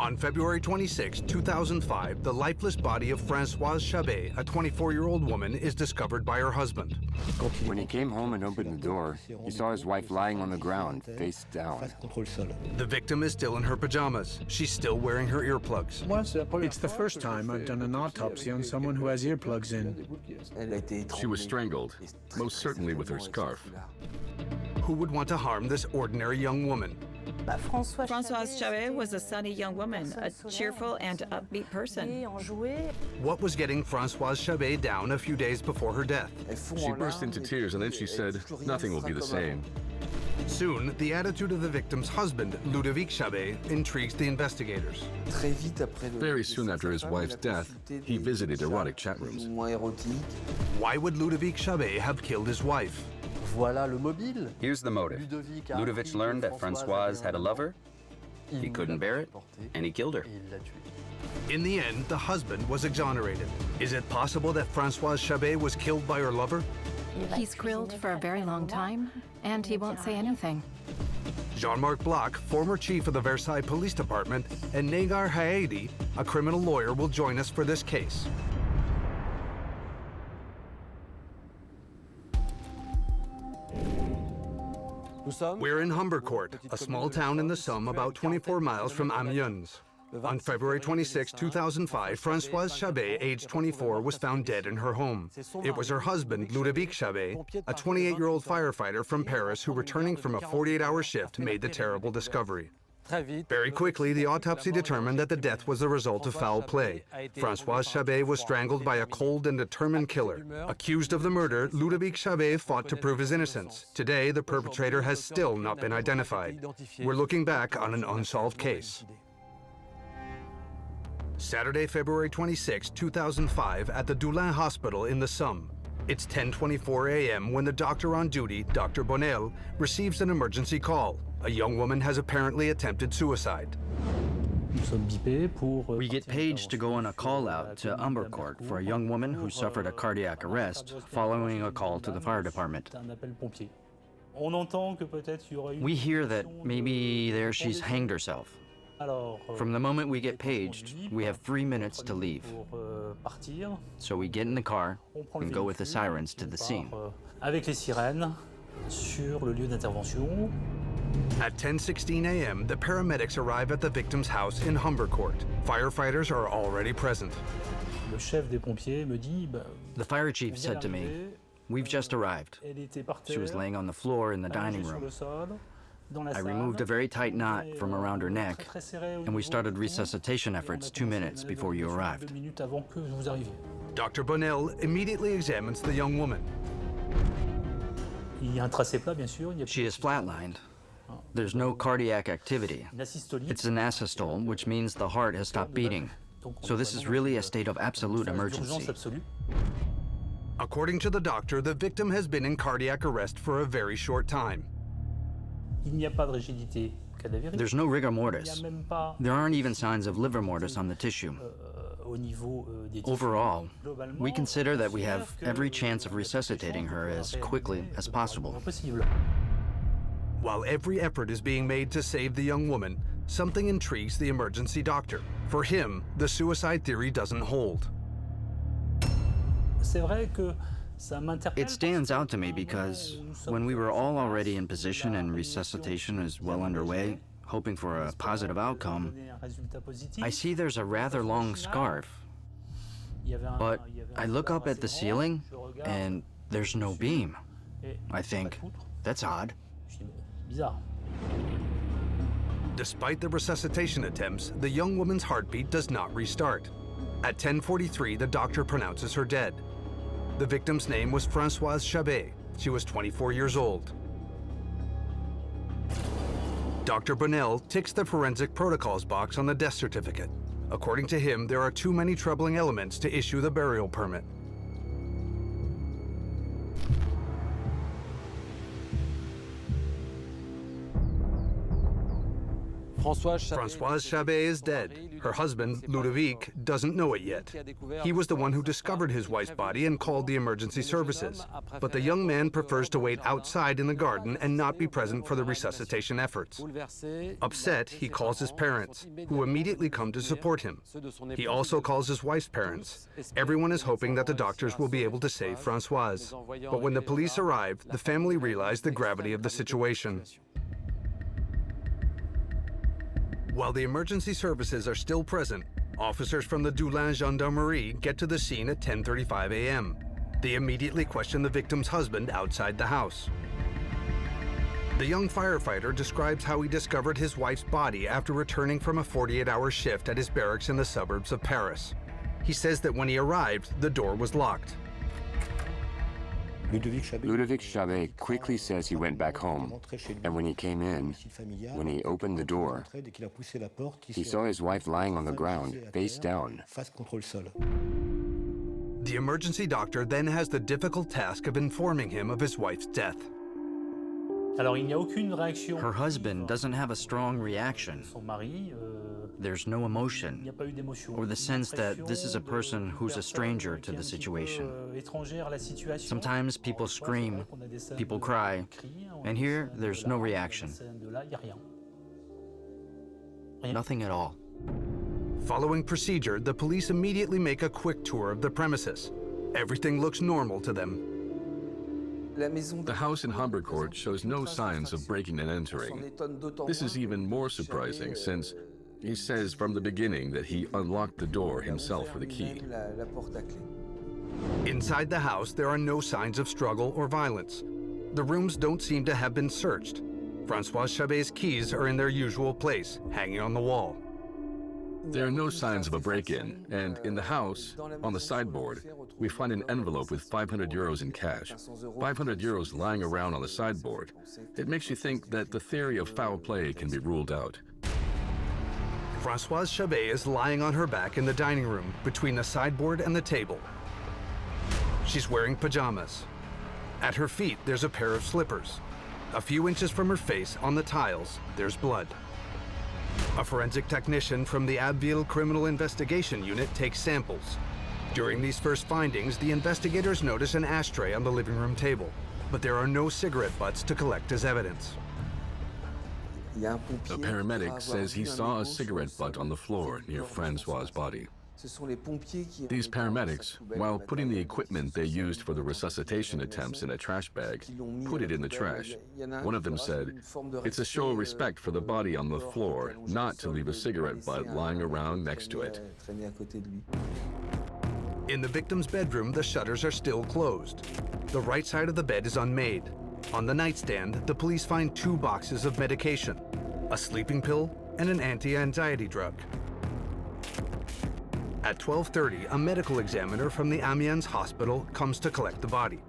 On February 26, 2005, the lifeless body of Françoise Chabé, a 24-year-old woman, is discovered by her husband. When he came home and opened the door, he saw his wife lying on the ground, face down. The victim is still in her pajamas. She's still wearing her earplugs. It's the first time I've done an autopsy on someone who has earplugs in. She was strangled, most certainly with her scarf. Who would want to harm this ordinary young woman? Françoise Chabé was a sunny young woman, a cheerful and upbeat person. What was getting Françoise Chabé down a few days before her death? She burst into tears and then she said, "Nothing will be the same." Soon, the attitude of the victim's husband, Ludovic Chabé, intrigues the investigators. Very soon after his wife's death, he visited erotic chat rooms. Why would Ludovic Chabé have killed his wife? Here's the motive. Ludovic learned that Françoise had a lover, he couldn't bear it, and he killed her. In the end, the husband was exonerated. Is it possible that Françoise Chabé was killed by her lover? He's grilled for a very long time, and he won't say anything. Jean-Marc Bloch, former chief of the Versailles Police Department, and Negar Haedi, a criminal lawyer, will join us for this case. We're in Humbercourt, a small town in the Somme about 24 miles from Amiens. On February 26, 2005, Françoise Chabé, age 24, was found dead in her home. It was her husband, Ludovic Chabé, a 28-year-old firefighter from Paris who, returning from a 48-hour shift, made the terrible discovery. Very quickly, the autopsy determined that the death was the result of foul play. Françoise Chabé was strangled by a cold and determined killer. Accused of the murder, Ludovic Chabé fought to prove his innocence. Today, the perpetrator has still not been identified. We're looking back on an unsolved case. Saturday, February 26, 2005, at the Doulin Hospital in the Somme. It's 10:24 a.m. when the doctor on duty, Dr. Bonnel, receives an emergency call. A young woman has apparently attempted suicide. We get paged to go on a call out to Humbercourt for a young woman who suffered a cardiac arrest following a call to the fire department. We hear that maybe there she's hanged herself. From the moment we get paged, we have 3 minutes to leave. So we get in the car and go with the sirens to the scene. At 10:16 a.m., the paramedics arrive at the victim's house in Humbercourt. Firefighters are already present. The fire chief said to me, "We've just arrived." She was laying on the floor in the dining room. I removed a very tight knot from around her neck, and we started resuscitation efforts 2 minutes before you arrived. Dr. Bonnel immediately examines the young woman. She is flatlined. There's no cardiac activity. It's an asystole, which means the heart has stopped beating. So this is really a state of absolute emergency. According to the doctor, the victim has been in cardiac arrest for a very short time. There's no rigor mortis. There aren't even signs of liver mortis on the tissue. Overall, we consider that we have every chance of resuscitating her as quickly as possible. While every effort is being made to save the young woman, something intrigues the emergency doctor. For him, the suicide theory doesn't hold. It stands out to me because when we were all already in position and resuscitation is well underway, hoping for a positive outcome, I see there's a rather long scarf. But I look up at the ceiling and there's no beam. I think, that's odd. Despite the resuscitation attempts, the young woman's heartbeat does not restart. At 10:43, the doctor pronounces her dead. The victim's name was Françoise Chabé. She was 24 years old. Dr. Bonnel ticks the forensic protocols box on the death certificate. According to him, there are too many troubling elements to issue the burial permit. Françoise Chabé is dead. Her husband, Ludovic, doesn't know it yet. He was the one who discovered his wife's body and called the emergency services. But the young man prefers to wait outside in the garden and not be present for the resuscitation efforts. Upset, he calls his parents, who immediately come to support him. He also calls his wife's parents. Everyone is hoping that the doctors will be able to save Françoise. But when the police arrive, the family realize the gravity of the situation. While the emergency services are still present, officers from the Doullens Gendarmerie get to the scene at 10:35 a.m. They immediately question the victim's husband outside the house. The young firefighter describes how he discovered his wife's body after returning from a 48-hour shift at his barracks in the suburbs of Paris. He says that when he arrived, the door was locked. Ludovic Chabé quickly says he went back home, and when he came in, when he opened the door, he saw his wife lying on the ground, face down. The emergency doctor then has the difficult task of informing him of his wife's death. Her husband doesn't have a strong reaction. There's no emotion, or the sense that this is a person who's a stranger to the situation. Sometimes people scream, people cry, and here there's no reaction. Nothing at all. Following procedure, the police immediately make a quick tour of the premises. Everything looks normal to them. The house in Humbercourt shows no signs of breaking and entering. This is even more surprising since he says from the beginning that he unlocked the door himself with a key. Inside the house, there are no signs of struggle or violence. The rooms don't seem to have been searched. Françoise Chabé's keys are in their usual place, hanging on the wall. There are no signs of a break-in, and in the house, on the sideboard, we find an envelope with 500 euros in cash. 500 euros lying around on the sideboard. It makes you think that the theory of foul play can be ruled out. Françoise Chabé is lying on her back in the dining room between the sideboard and the table. She's wearing pajamas. At her feet, there's a pair of slippers. A few inches from her face, on the tiles, there's blood. A forensic technician from the Abbeville Criminal Investigation Unit takes samples. During these first findings, the investigators notice an ashtray on the living room table, but there are no cigarette butts to collect as evidence. A paramedic says he saw a cigarette butt on the floor near François' body. These paramedics, while putting the equipment they used for the resuscitation attempts in a trash bag, put it in the trash. One of them said, "It's a show of respect for the body on the floor not to leave a cigarette butt lying around next to it." In the victim's bedroom, the shutters are still closed. The right side of the bed is unmade. On the nightstand, the police find 2 boxes of medication, a sleeping pill and an anti-anxiety drug. At 12:30, a medical examiner from the Amiens hospital comes to collect the body.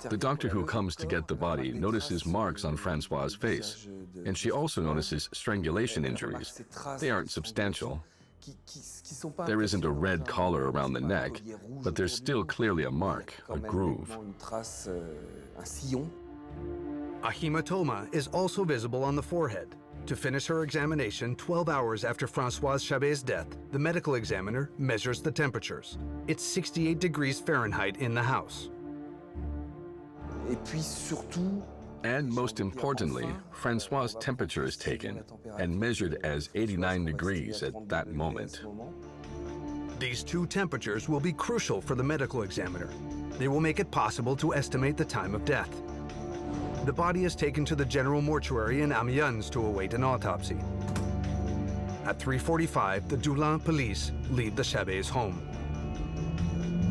The doctor who comes to get the body notices marks on François' face, and she also notices strangulation injuries. They aren't substantial. There isn't a red collar around the neck, but there's still clearly a mark, a groove. A hematoma is also visible on the forehead. To finish her examination 12 hours after Françoise Chabé's death, the medical examiner measures the temperatures. It's 68 degrees Fahrenheit in the house. And most importantly, François' temperature is taken and measured as 89 degrees at that moment. These 2 temperatures will be crucial for the medical examiner. They will make it possible to estimate the time of death. The body is taken to the general mortuary in Amiens to await an autopsy. At 3:45, the Doullens police leave the Chabés' home.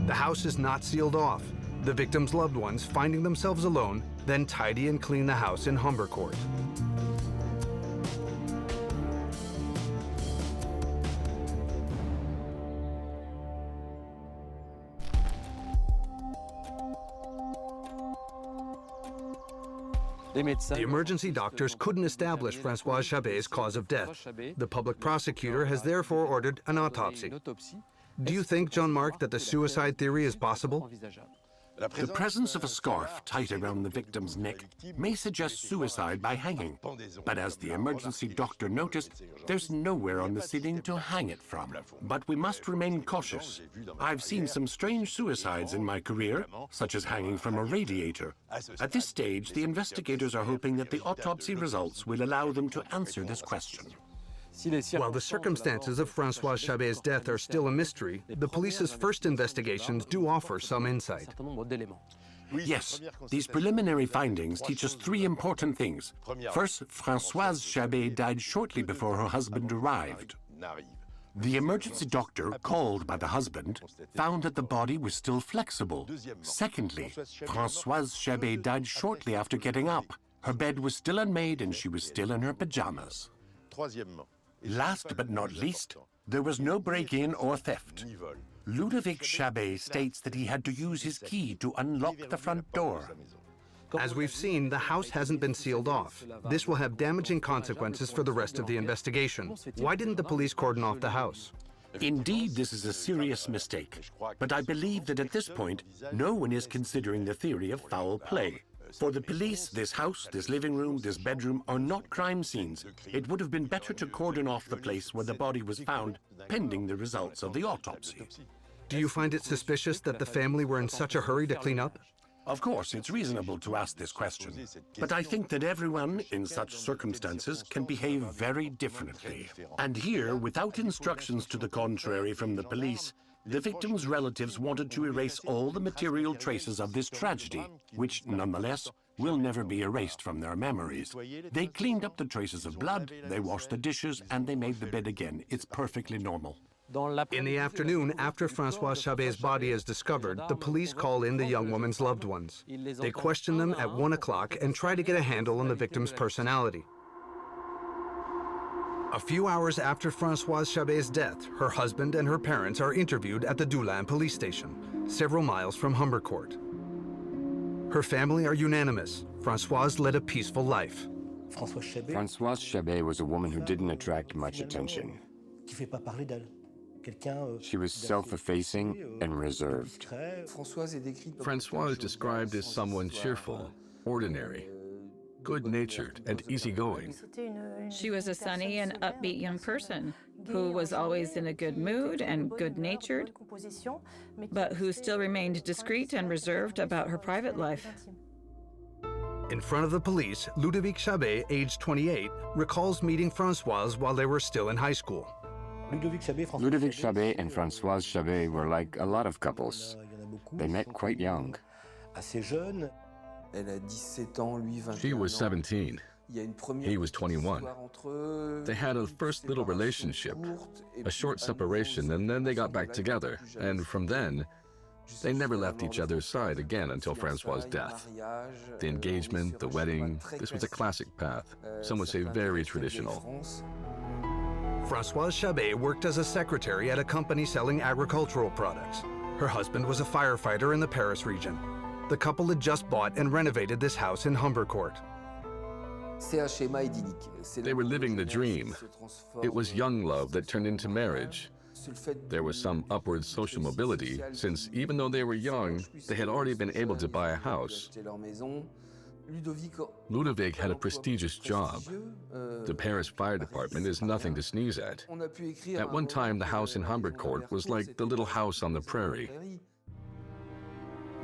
The house is not sealed off. The victim's loved ones, finding themselves alone, then tidy and clean the house in Humbercourt. The emergency doctors couldn't establish Françoise Chabé's cause of death. The public prosecutor has therefore ordered an autopsy. Do you think, Jean-Marc, that the suicide theory is possible? The presence of a scarf tight around the victim's neck may suggest suicide by hanging, but as the emergency doctor noticed, there's nowhere on the ceiling to hang it from. But we must remain cautious. I've seen some strange suicides in my career, such as hanging from a radiator. At this stage, the investigators are hoping that the autopsy results will allow them to answer this question. While the circumstances of Françoise Chabé's death are still a mystery, the police's first investigations do offer some insight. Yes, these preliminary findings teach us three important things. First, Françoise Chabé died shortly before her husband arrived. The emergency doctor, called by the husband, found that the body was still flexible. Secondly, Françoise Chabé died shortly after getting up. Her bed was still unmade and she was still in her pajamas. Last but not least, there was no break-in or theft. Ludovic Chabé states that he had to use his key to unlock the front door. As we've seen, the house hasn't been sealed off. This will have damaging consequences for the rest of the investigation. Why didn't the police cordon off the house? Indeed, this is a serious mistake. But I believe that at this point, no one is considering the theory of foul play. For the police, this house, this living room, this bedroom are not crime scenes. It would have been better to cordon off the place where the body was found, pending the results of the autopsy. Do you find it suspicious that the family were in such a hurry to clean up? Of course, it's reasonable to ask this question. But I think that everyone in such circumstances can behave very differently. And here, without instructions to the contrary from the police, the victim's relatives wanted to erase all the material traces of this tragedy, which, nonetheless, will never be erased from their memories. They cleaned up the traces of blood, they washed the dishes, and they made the bed again. It's perfectly normal. In the afternoon, after Françoise Chabé's body is discovered, the police call in the young woman's loved ones. They question them at 1 o'clock and try to get a handle on the victim's personality. A few hours after Françoise Chabé's death, her husband and her parents are interviewed at the Doullens police station, several miles from Humbercourt. Her family are unanimous. Françoise led a peaceful life. Françoise Chabé was a woman who didn't attract much attention. She was self-effacing and reserved. Françoise is described as someone cheerful, ordinary, good-natured, and easygoing. She was a sunny and upbeat young person who was always in a good mood and good-natured, but who still remained discreet and reserved about her private life. In front of the police, Ludovic Chabé, aged 28, recalls meeting Françoise while they were still in high school. Ludovic Chabé and Françoise Chabé were like a lot of couples. They met quite young. She was 17. He was 21. They had a first little relationship, a short separation, and then they got back together. And from then, they never left each other's side again until François' death. The engagement, the wedding, this was a classic path. Some would say very traditional. Françoise Chabé worked as a secretary at a company selling agricultural products. Her husband was a firefighter in the Paris region. The couple had just bought and renovated this house in Humbercourt. They were living the dream. It was young love that turned into marriage. There was some upward social mobility, since even though they were young, they had already been able to buy a house. Ludovic had a prestigious job. The Paris Fire Department is nothing to sneeze at. At one time, the house in Humbercourt was like the little house on the prairie.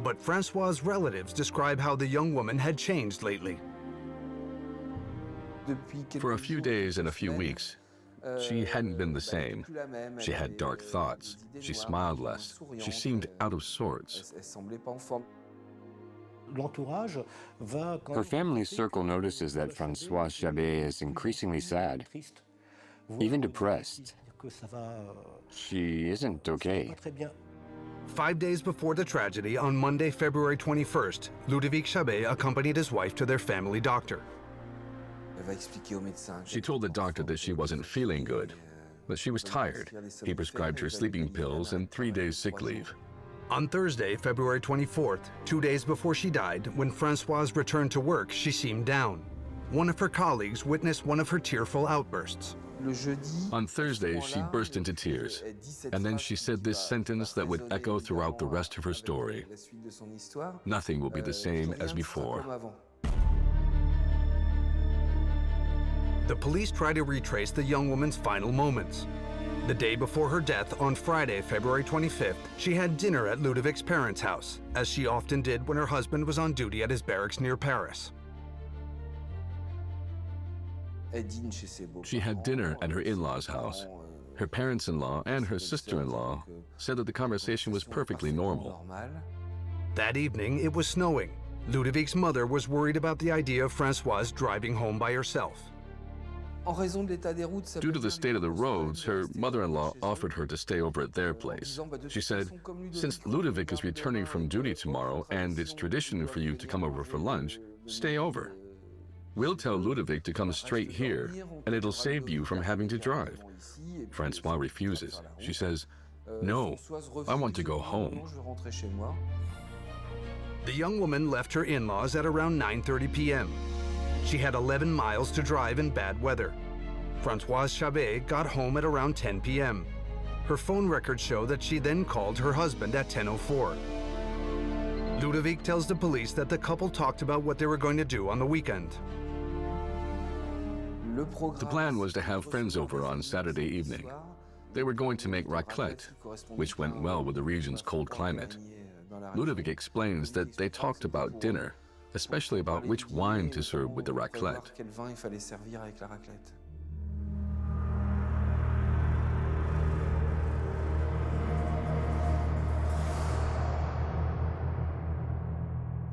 But François' relatives describe how the young woman had changed lately. For a few days and a few weeks, she hadn't been the same. She had dark thoughts. She smiled less. She seemed out of sorts. Her family circle notices that Françoise Chabé is increasingly sad, even depressed. She isn't okay. 5 days before the tragedy, on Monday, February 21st, Ludovic Chabé accompanied his wife to their family doctor. She told the doctor that she wasn't feeling good, that she was tired. He prescribed her sleeping pills and 3 days sick leave. On Thursday, February 24th, 2 days before she died, when Françoise returned to work, she seemed down. one of her colleagues witnessed one of her tearful outbursts. On Thursday, she burst into tears, and then she said this sentence that would echo throughout the rest of her story. Nothing will be the same as before. The police try to retrace the young woman's final moments. The day before her death, on Friday, February 25th, she had dinner at Ludovic's parents' house, as she often did when her husband was on duty at his barracks near Paris. She had dinner at her in-laws' house. Her parents-in-law and her sister-in-law said that the conversation was perfectly normal. That evening, it was snowing. Ludovic's mother was worried about the idea of Françoise driving home by herself. Due to the state of the roads, her mother-in-law offered her to stay over at their place. She said, "Since Ludovic is returning from duty tomorrow and it's tradition for you to come over for lunch, stay over. We'll tell Ludovic to come straight here, and it'll save you from having to drive." Françoise refuses. She says, "No, I want to go home." The young woman left her in-laws at around 9:30 p.m. She had 11 miles to drive in bad weather. Françoise Chabé got home at around 10 p.m. Her phone records show that she then called her husband at 10:04. Ludovic tells the police that the couple talked about what they were going to do on the weekend. The plan was to have friends over on Saturday evening. They were going to make raclette, which went well with the region's cold climate. Ludovic explains that they talked about dinner, especially about which wine to serve with the raclette.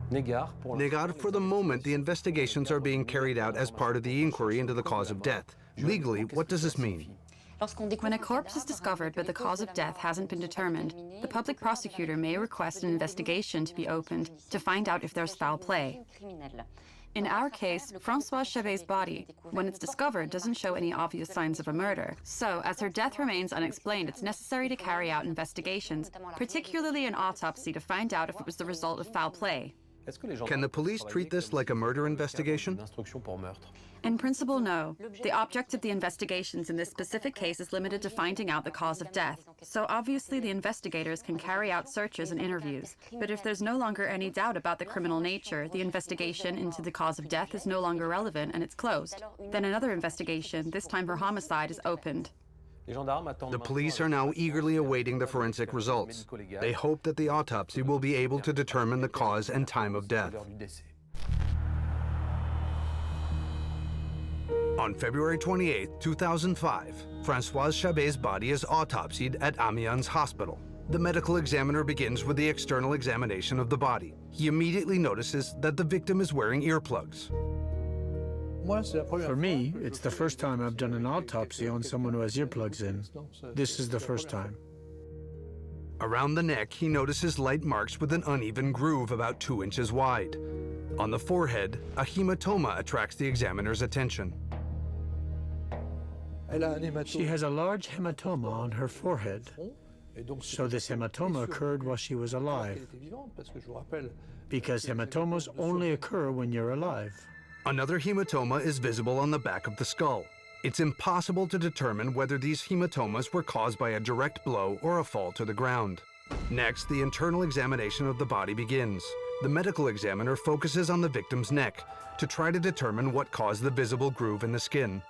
Negar, for the moment, the investigations are being carried out as part of the inquiry into the cause of death. Legally, what does this mean? When a corpse is discovered but the cause of death hasn't been determined, the public prosecutor may request an investigation to be opened to find out if there's foul play. In our case, Françoise Chabé's body, when it's discovered, doesn't show any obvious signs of a murder. So, as her death remains unexplained, it's necessary to carry out investigations, particularly an autopsy, to find out if it was the result of foul play. Can the police treat this like a murder investigation? In principle, no. The object of the investigations in this specific case is limited to finding out the cause of death. So obviously the investigators can carry out searches and interviews. But if there's no longer any doubt about the criminal nature, the investigation into the cause of death is no longer relevant and it's closed. Then another investigation, this time for homicide, is opened. The police are now eagerly awaiting the forensic results. They hope that the autopsy will be able to determine the cause and time of death. On February 28, 2005, Françoise Chabé's body is autopsied at Amiens Hospital. The medical examiner begins with the external examination of the body. He immediately notices that the victim is wearing earplugs. For me, it's the first time I've done an autopsy on someone who has earplugs in. This is the first time. Around the neck, he notices light marks with an uneven groove about 2 inches wide. On the forehead, a hematoma attracts the examiner's attention. She has a large hematoma on her forehead. So this hematoma occurred while she was alive, because hematomas only occur when you're alive. Another hematoma is visible on the back of the skull. It's impossible to determine whether these hematomas were caused by a direct blow or a fall to the ground. Next, the internal examination of the body begins. The medical examiner focuses on the victim's neck to try to determine what caused the visible groove in the skin.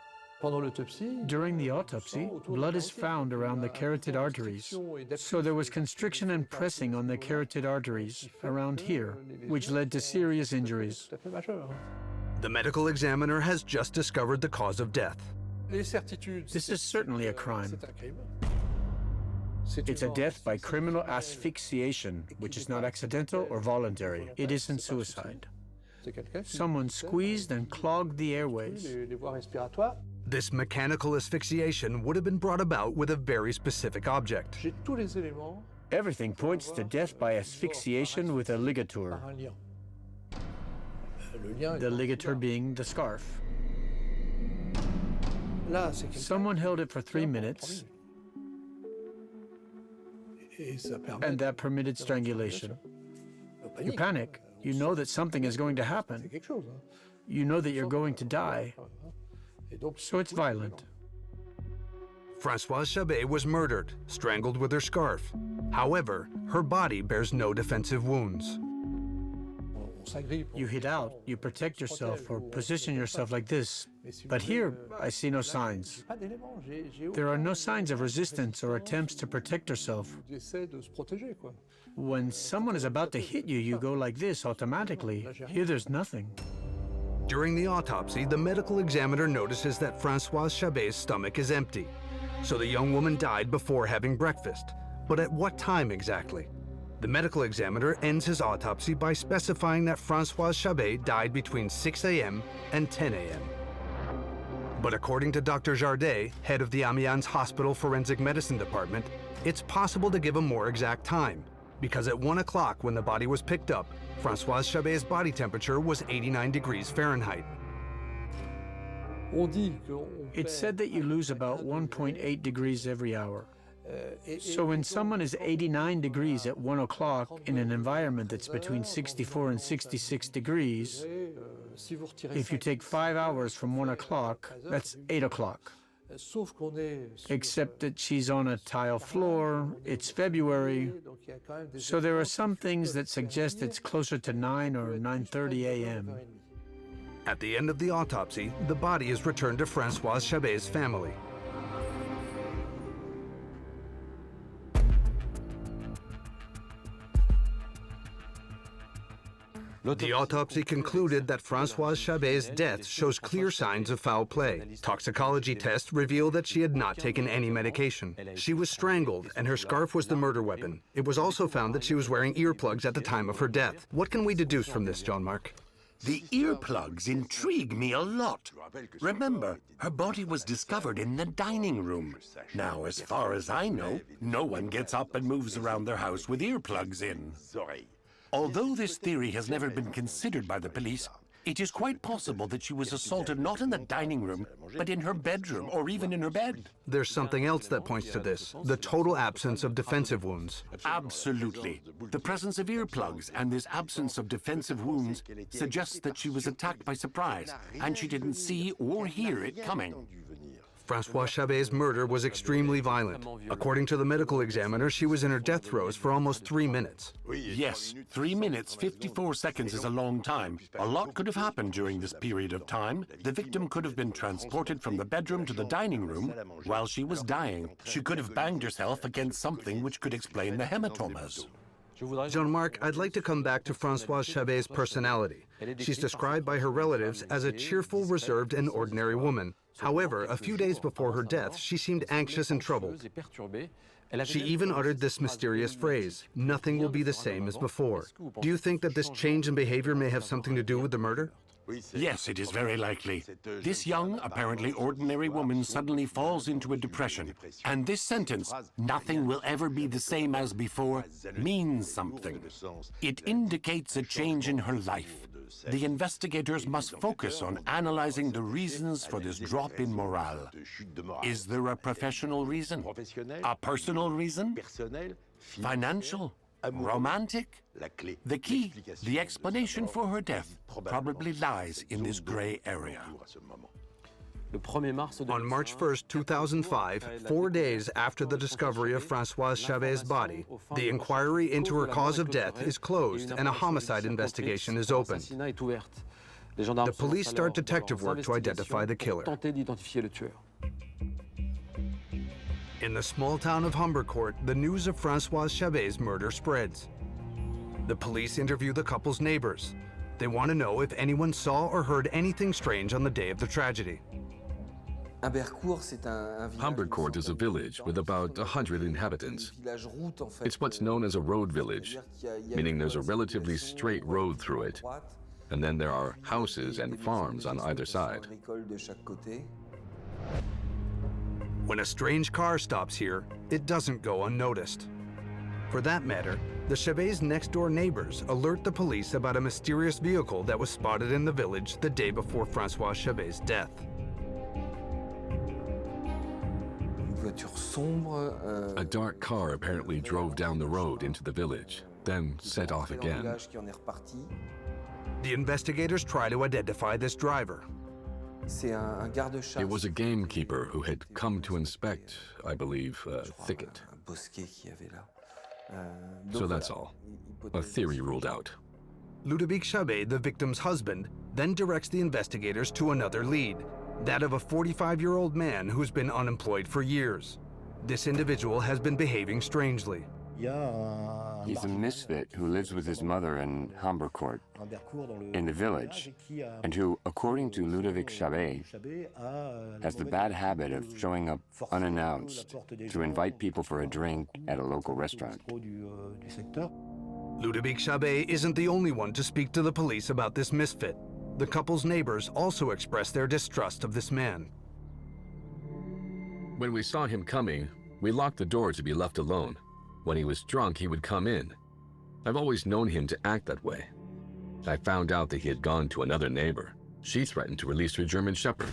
During the autopsy, blood is found around the carotid arteries. So there was constriction and pressing on the carotid arteries around here, which led to serious injuries. The medical examiner has just discovered the cause of death. This is certainly a crime. It's a death by criminal asphyxiation, which is not accidental or voluntary. It isn't suicide. Someone squeezed and clogged the airways. This mechanical asphyxiation would have been brought about with a very specific object. Everything points to death by asphyxiation with a ligature. The ligature being the scarf. Someone held it for 3 minutes, and that permitted strangulation. You panic. You know that something is going to happen. you know that you're going to die. So it's violent. Françoise Chabé was murdered, strangled with her scarf. However, her body bears no defensive wounds. You hit out, you protect yourself or position yourself like this. But here, I see no signs. There are no signs of resistance or attempts to protect yourself. When someone is about to hit you, you go like this automatically. Here, there's nothing. During the autopsy, the medical examiner notices that Françoise Chabé's stomach is empty. So the young woman died before having breakfast. But at what time exactly? The medical examiner ends his autopsy by specifying that Françoise Chabé died between 6 a.m. and 10 a.m. But according to Dr. Jardet, head of the Amiens Hospital Forensic Medicine Department, it's possible to give a more exact time, because at 1 o'clock when the body was picked up, Françoise Chabé's body temperature was 89 degrees Fahrenheit. It's said that you lose about 1.8 degrees every hour. So when someone is 89 degrees at 1 o'clock in an environment that's between 64 and 66 degrees, if you take 5 hours from 1 o'clock, that's 8 o'clock. Except that she's on a tile floor, it's February, so there are some things that suggest it's closer to 9 or 9:30 a.m. At the end of the autopsy, the body is returned to Françoise Chabé's family. The autopsy concluded that Françoise Chabé's death shows clear signs of foul play. Toxicology tests reveal that she had not taken any medication. She was strangled, and her scarf was the murder weapon. It was also found that she was wearing earplugs at the time of her death. What can we deduce from this, Jean-Marc? The earplugs intrigue me a lot. Remember, her body was discovered in the dining room. Now, as far as I know, no one gets up and moves around their house with earplugs in. Although this theory has never been considered by the police, it is quite possible that she was assaulted not in the dining room, but in her bedroom or even in her bed. There's something else that points to this, the total absence of defensive wounds. Absolutely. The presence of earplugs and this absence of defensive wounds suggests that she was attacked by surprise, and she didn't see or hear it coming. Françoise Chabé's murder was extremely violent. According to the medical examiner, she was in her death throes for almost 3 minutes. Yes, 3 minutes, 54 seconds is a long time. A lot could have happened during this period of time. The victim could have been transported from the bedroom to the dining room while she was dying. She could have banged herself against something which could explain the hematomas. Jean-Marc, I'd like to come back to Françoise Chabé's personality. She's described by her relatives as a cheerful, reserved, and ordinary woman. However, a few days before her death, she seemed anxious and troubled. She even uttered this mysterious phrase, "Nothing will be the same as before." Do you think that this change in behavior may have something to do with the murder? Yes, it is very likely. This young, apparently ordinary woman suddenly falls into a depression. And this sentence, "Nothing will ever be the same as before," means something. It indicates a change in her life. The investigators must focus on analyzing the reasons for this drop in morale. Is there a professional reason? A personal reason? Financial? Romantic? The key, the explanation for her death, probably lies in this gray area. On March 1st, 2005, 4 days after the discovery of Françoise Chabé's body, the inquiry into her cause of death is closed and a homicide investigation is opened. The police start detective work to identify the killer. In the small town of Humbercourt, the news of Françoise Chabé's murder spreads. The police interview the couple's neighbors. They want to know if anyone saw or heard anything strange on the day of the tragedy. Humbercourt is a village with about 100 inhabitants. It's what's known as a road village, meaning there's a relatively straight road through it, and then there are houses and farms on either side. When a strange car stops here, it doesn't go unnoticed. For that matter, the Chabés' next-door neighbors alert the police about a mysterious vehicle that was spotted in the village the day before Françoise Chabé's death. A dark car apparently drove down the road into the village, then set off again. The investigators try to identify this driver. It was a gamekeeper who had come to inspect, I believe, a thicket. So that's all. A theory ruled out. Ludovic Chabé, the victim's husband, then directs the investigators to another lead, that of a 45-year-old man who's been unemployed for years. This individual has been behaving strangely. He's a misfit who lives with his mother in Humbercourt, in the village, and who, according to Ludovic Chabé, has the bad habit of showing up unannounced to invite people for a drink at a local restaurant. Ludovic Chabé isn't the only one to speak to the police about this misfit. The couple's neighbors also expressed their distrust of this man. When we saw him coming, we locked the door to be left alone. When he was drunk, he would come in. I've always known him to act that way. I found out that he had gone to another neighbor. She threatened to release her German Shepherd.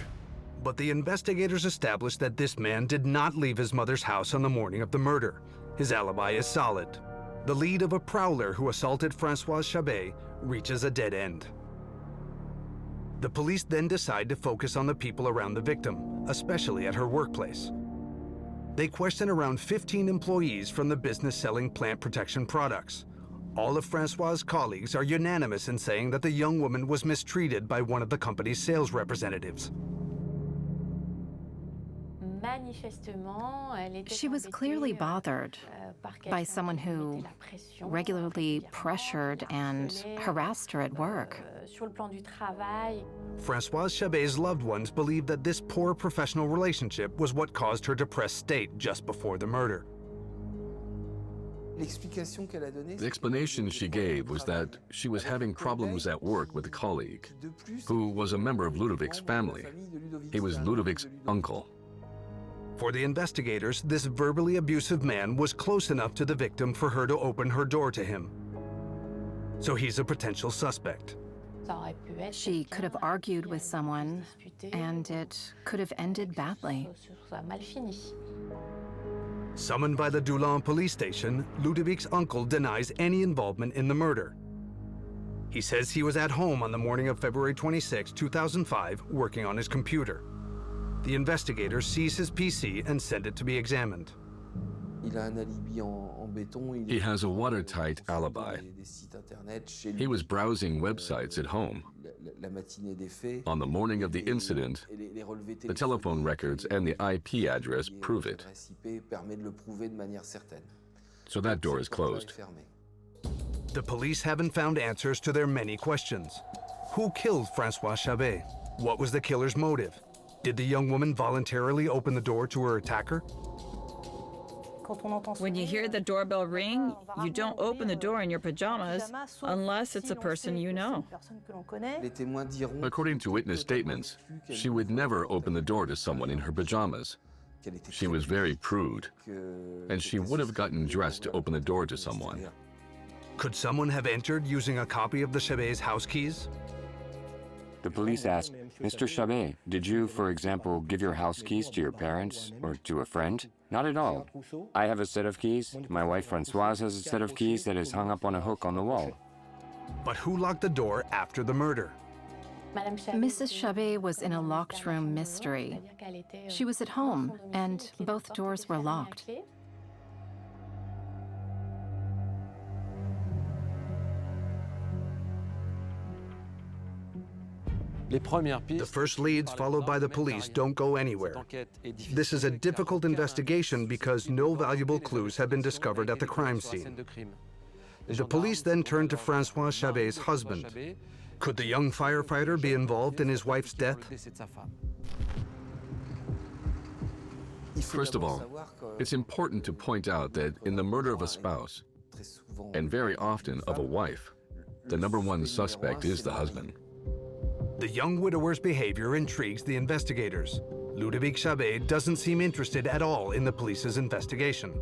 But the investigators established that this man did not leave his mother's house on the morning of the murder. His alibi is solid. The lead of a prowler who assaulted Françoise Chabé reaches a dead end. The police then decide to focus on the people around the victim, especially at her workplace. They question around 15 employees from the business selling plant protection products. All of Françoise's colleagues are unanimous in saying that the young woman was mistreated by one of the company's sales representatives. She was clearly bothered by someone who regularly pressured and harassed her at work. Françoise Chabé's loved ones believe that this poor professional relationship was what caused her depressed state just before the murder. The explanation she gave was that she was having problems at work with a colleague, who was a member of Ludovic's family. He was Ludovic's uncle. For the investigators, this verbally abusive man was close enough to the victim for her to open her door to him. So he's a potential suspect. She could have argued with someone, and it could have ended badly. Summoned by the Doulan police station, Ludovic's uncle denies any involvement in the murder. He says he was at home on the morning of February 26, 2005, working on his computer. The investigators seize his PC and send it to be examined. He has a watertight alibi. He was browsing websites at home. On the morning of the incident, the telephone records and the IP address prove it. So that door is closed. The police haven't found answers to their many questions. Who killed Françoise Chabé? What was the killer's motive? Did the young woman voluntarily open the door to her attacker? When you hear the doorbell ring, you don't open the door in your pajamas unless it's a person you know. According to witness statements, she would never open the door to someone in her pajamas. She was very prude, and she would have gotten dressed to open the door to someone. Could someone have entered using a copy of the Chabé's house keys? The police asked, Mr. Chabé, did you, for example, give your house keys to your parents or to a friend? Not at all. I have a set of keys. My wife Françoise has a set of keys that is hung up on a hook on the wall. But who locked the door after the murder? Mrs. Chabé was in a locked room mystery. She was at home, and both doors were locked. The first leads followed by the police don't go anywhere. This is a difficult investigation because no valuable clues have been discovered at the crime scene. The police then turn to Françoise Chabé's husband. Could the young firefighter be involved in his wife's death? First of all, it's important to point out that in the murder of a spouse, and very often of a wife, the number one suspect is the husband. The young widower's behavior intrigues the investigators. Ludovic Chabé doesn't seem interested at all in the police's investigation.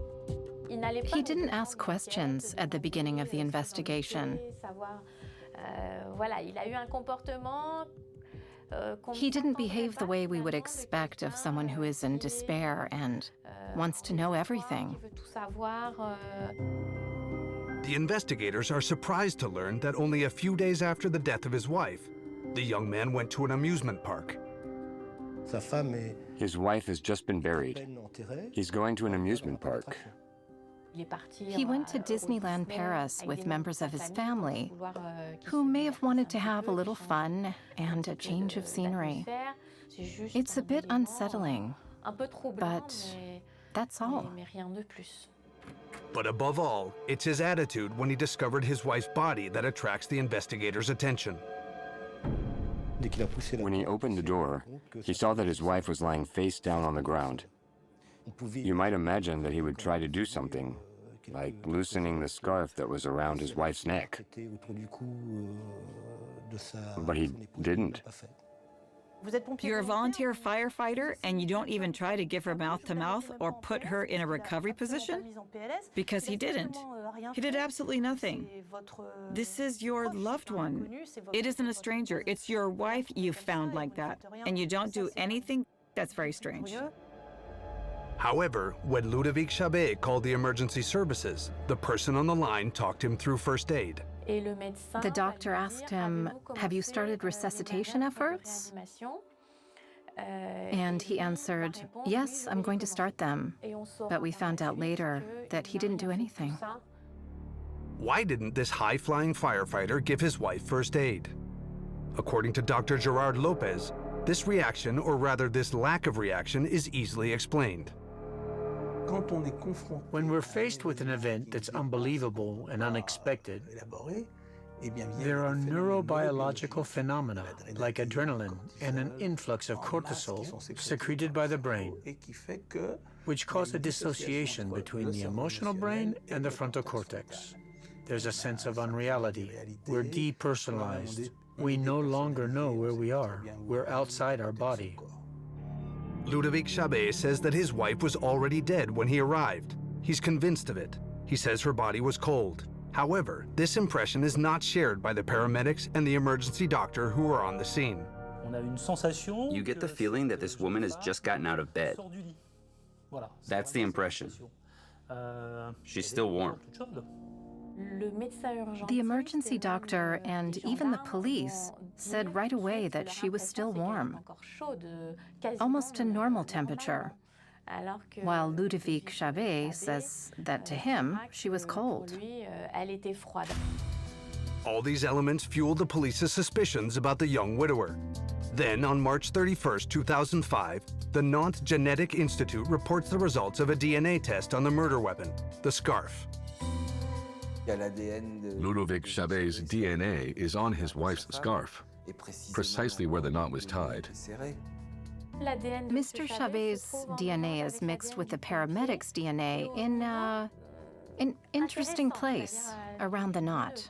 He didn't ask questions at the beginning of the investigation. He didn't behave the way we would expect of someone who is in despair and wants to know everything. The investigators are surprised to learn that only a few days after the death of his wife, the young man went to an amusement park. His wife has just been buried. He's going to an amusement park. He went to Disneyland Paris with members of his family who may have wanted to have a little fun and a change of scenery. It's a bit unsettling, but that's all. But above all, it's his attitude when he discovered his wife's body that attracts the investigators' attention. When he opened the door, he saw that his wife was lying face down on the ground. You might imagine that he would try to do something, like loosening the scarf that was around his wife's neck. But he didn't. You're a volunteer firefighter and you don't even try to give her mouth-to-mouth or put her in a recovery position? Because he didn't. He did absolutely nothing. This is your loved one. It isn't a stranger. It's your wife you found like that. And you don't do anything? That's very strange. However, when Ludovic Chabé called the emergency services, the person on the line talked him through first aid. The doctor asked him, "Have you started resuscitation efforts?" And he answered, "Yes, I'm going to start them." But we found out later that he didn't do anything. Why didn't this high-flying firefighter give his wife first aid? According to Dr. Gerard Lopez, this reaction, or rather this lack of reaction, is easily explained. When we're faced with an event that's unbelievable and unexpected, there are neurobiological phenomena like adrenaline and an influx of cortisol secreted by the brain, which cause a dissociation between the emotional brain and the frontal cortex. There's a sense of unreality. We're depersonalized. We no longer know where we are. We're outside our body. Ludovic Chabé says that his wife was already dead when he arrived. He's convinced of it. He says her body was cold. However, this impression is not shared by the paramedics and the emergency doctor who were on the scene. You get the feeling that this woman has just gotten out of bed. That's the impression. She's still warm. The emergency doctor and even the police said right away that she was still warm, almost to normal temperature, while Ludovic Chabé says that to him, she was cold. All these elements fueled the police's suspicions about the young widower. Then, on March 31st, 2005, the Nantes Genetic Institute reports the results of a DNA test on the murder weapon, the scarf. Ludovic Chabé's DNA is on his wife's scarf, precisely where the knot was tied. Mr. Chabé's DNA is mixed with the paramedic's DNA in an interesting place around the knot.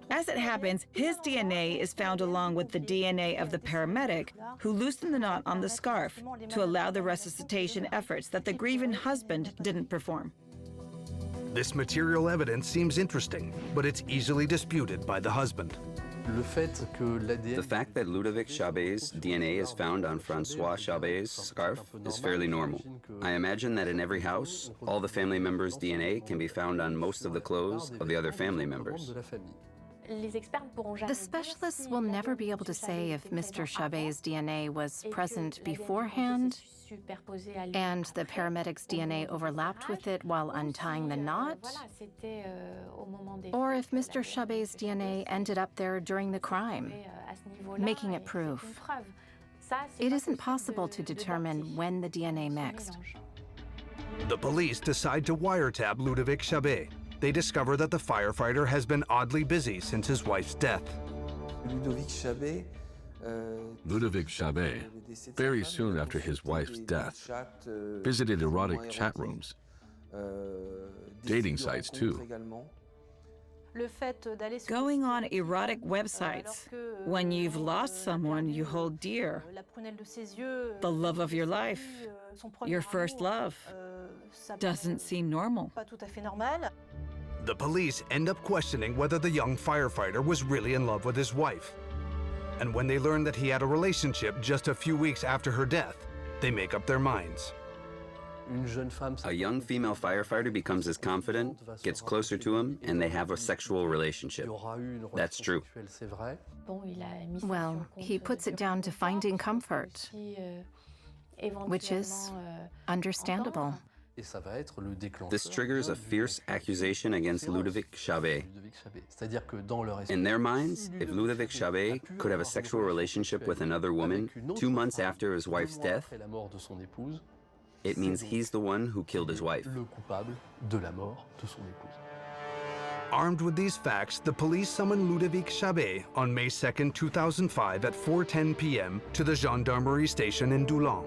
As it happens, his DNA is found along with the DNA of the paramedic who loosened the knot on the scarf to allow the resuscitation efforts that the grieving husband didn't perform. This material evidence seems interesting, but it's easily disputed by the husband. The fact that Ludovic Chabé's DNA is found on Françoise Chabé's scarf is fairly normal. I imagine that in every house, all the family members' DNA can be found on most of the clothes of the other family members. The specialists will never be able to say if Mr. Chabé's DNA was present beforehand and the paramedic's DNA overlapped with it while untying the knot, or if Mr. Chabé's DNA ended up there during the crime, making it proof. It isn't possible to determine when the DNA mixed. The police decide to wiretap Ludovic Chabé. They discover that the firefighter has been oddly busy since his wife's death. Ludovic Chabé, very soon after his wife's death, visited erotic chat rooms, dating sites too. Going on erotic websites when you've lost someone you hold dear, the love of your life, your first love, doesn't seem normal. The police end up questioning whether the young firefighter was really in love with his wife. And when they learn that he had a relationship just a few weeks after her death, they make up their minds. A young female firefighter becomes his confidant, gets closer to him, and they have a sexual relationship. That's true. Well, he puts it down to finding comfort, which is understandable. This triggers a fierce accusation against Ludovic Chabé. In their minds, if Ludovic Chabé could have a sexual relationship with another woman 2 months after his wife's death, it means he's the one who killed his wife. Armed with these facts, the police summoned Ludovic Chabé on May 2, 2005 at 4:10 p.m. to the gendarmerie station in Doulan.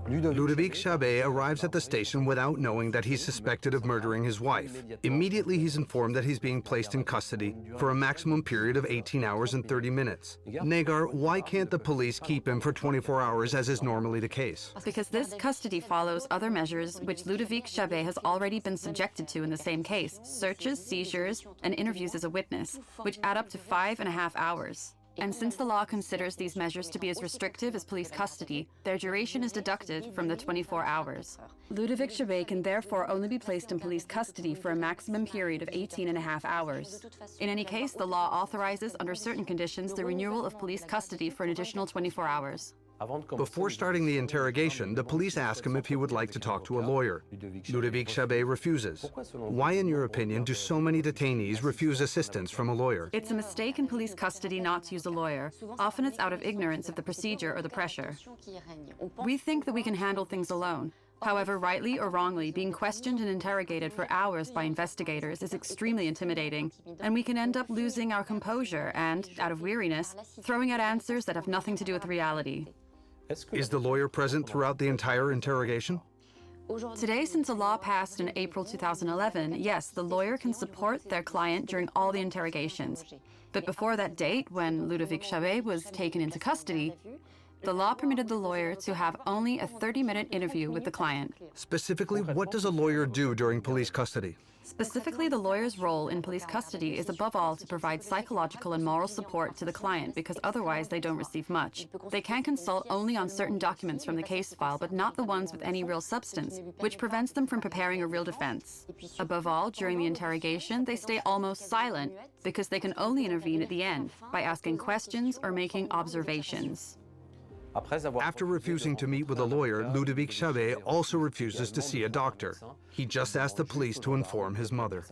Ludovic Chabé arrives at the station without knowing that he's suspected of murdering his wife. Immediately, he's informed that he's being placed in custody for a maximum period of 18 hours and 30 minutes. Negar, why can't the police keep him for 24 hours as is normally the case? Because this custody follows other measures which Ludovic Chabé has already been subjected to in the same case: searches, seizures, and interviews as a witness, which add up to 5.5 hours. And since the law considers these measures to be as restrictive as police custody, their duration is deducted from the 24 hours. Ludovic Chabé can therefore only be placed in police custody for a maximum period of 18.5 hours. In any case, the law authorizes, under certain conditions, the renewal of police custody for an additional 24 hours. Before starting the interrogation, the police ask him if he would like to talk to a lawyer. Ludovic Chabé refuses. Why, in your opinion, do so many detainees refuse assistance from a lawyer? It's a mistake in police custody not to use a lawyer. Often it's out of ignorance of the procedure or the pressure. We think that we can handle things alone. However, rightly or wrongly, being questioned and interrogated for hours by investigators is extremely intimidating, and we can end up losing our composure and, out of weariness, throwing out answers that have nothing to do with reality. Is the lawyer present throughout the entire interrogation? Today, since the law passed in April 2011, yes, the lawyer can support their client during all the interrogations. But before that date, when Ludovic Chabé was taken into custody, the law permitted the lawyer to have only a 30-minute interview with the client. Specifically, what does a lawyer do during police custody? Specifically, the lawyer's role in police custody is above all to provide psychological and moral support to the client, because otherwise they don't receive much. They can consult only on certain documents from the case file, but not the ones with any real substance, which prevents them from preparing a real defense. Above all, during the interrogation, they stay almost silent, because they can only intervene at the end by asking questions or making observations. After refusing to meet with a lawyer, Ludovic Chabé also refuses to see a doctor. He just asked the police to inform his mother.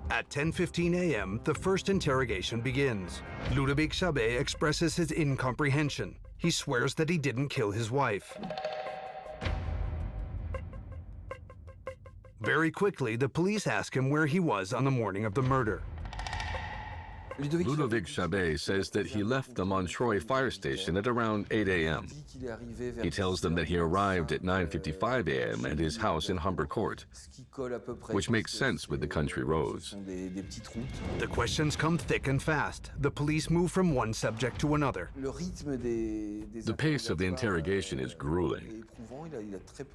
At 10:15 a.m., the first interrogation begins. Ludovic Chabé expresses his incomprehension. He swears that he didn't kill his wife. Very quickly, the police ask him where he was on the morning of the murder. Ludovic Chabé says that he left the Montreuil fire station at around 8 a.m. He tells them that he arrived at 9:55 a.m. at his house in Humber Court, which makes sense with the country roads. The questions come thick and fast. The police move from one subject to another. The pace of the interrogation is grueling.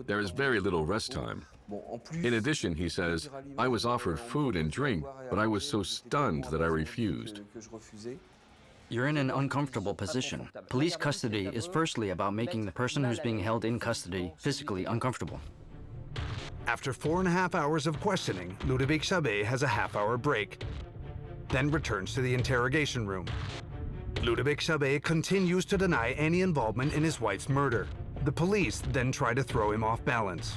There is very little rest time. In addition, he says, I was offered food and drink, but I was so stunned that I refused. You're in an uncomfortable position. Police custody is firstly about making the person who's being held in custody physically uncomfortable. After 4.5 hours of questioning, Ludovic Chabé has a half-hour break, then returns to the interrogation room. Ludovic Chabé continues to deny any involvement in his wife's murder. The police then try to throw him off balance.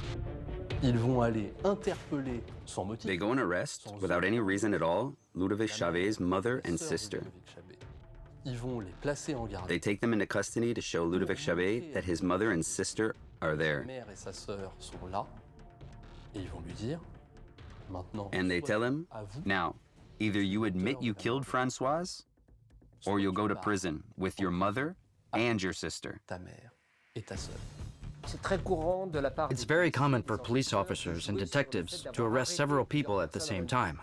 They go and arrest, without any reason at all, Ludovic Chabé's mother and sister. They take them into custody to show Ludovic Chabé that his mother and sister are there. And they tell him, now, either you admit you killed Françoise, or you'll go to prison with your mother and your sister. It's very common for police officers and detectives to arrest several people at the same time.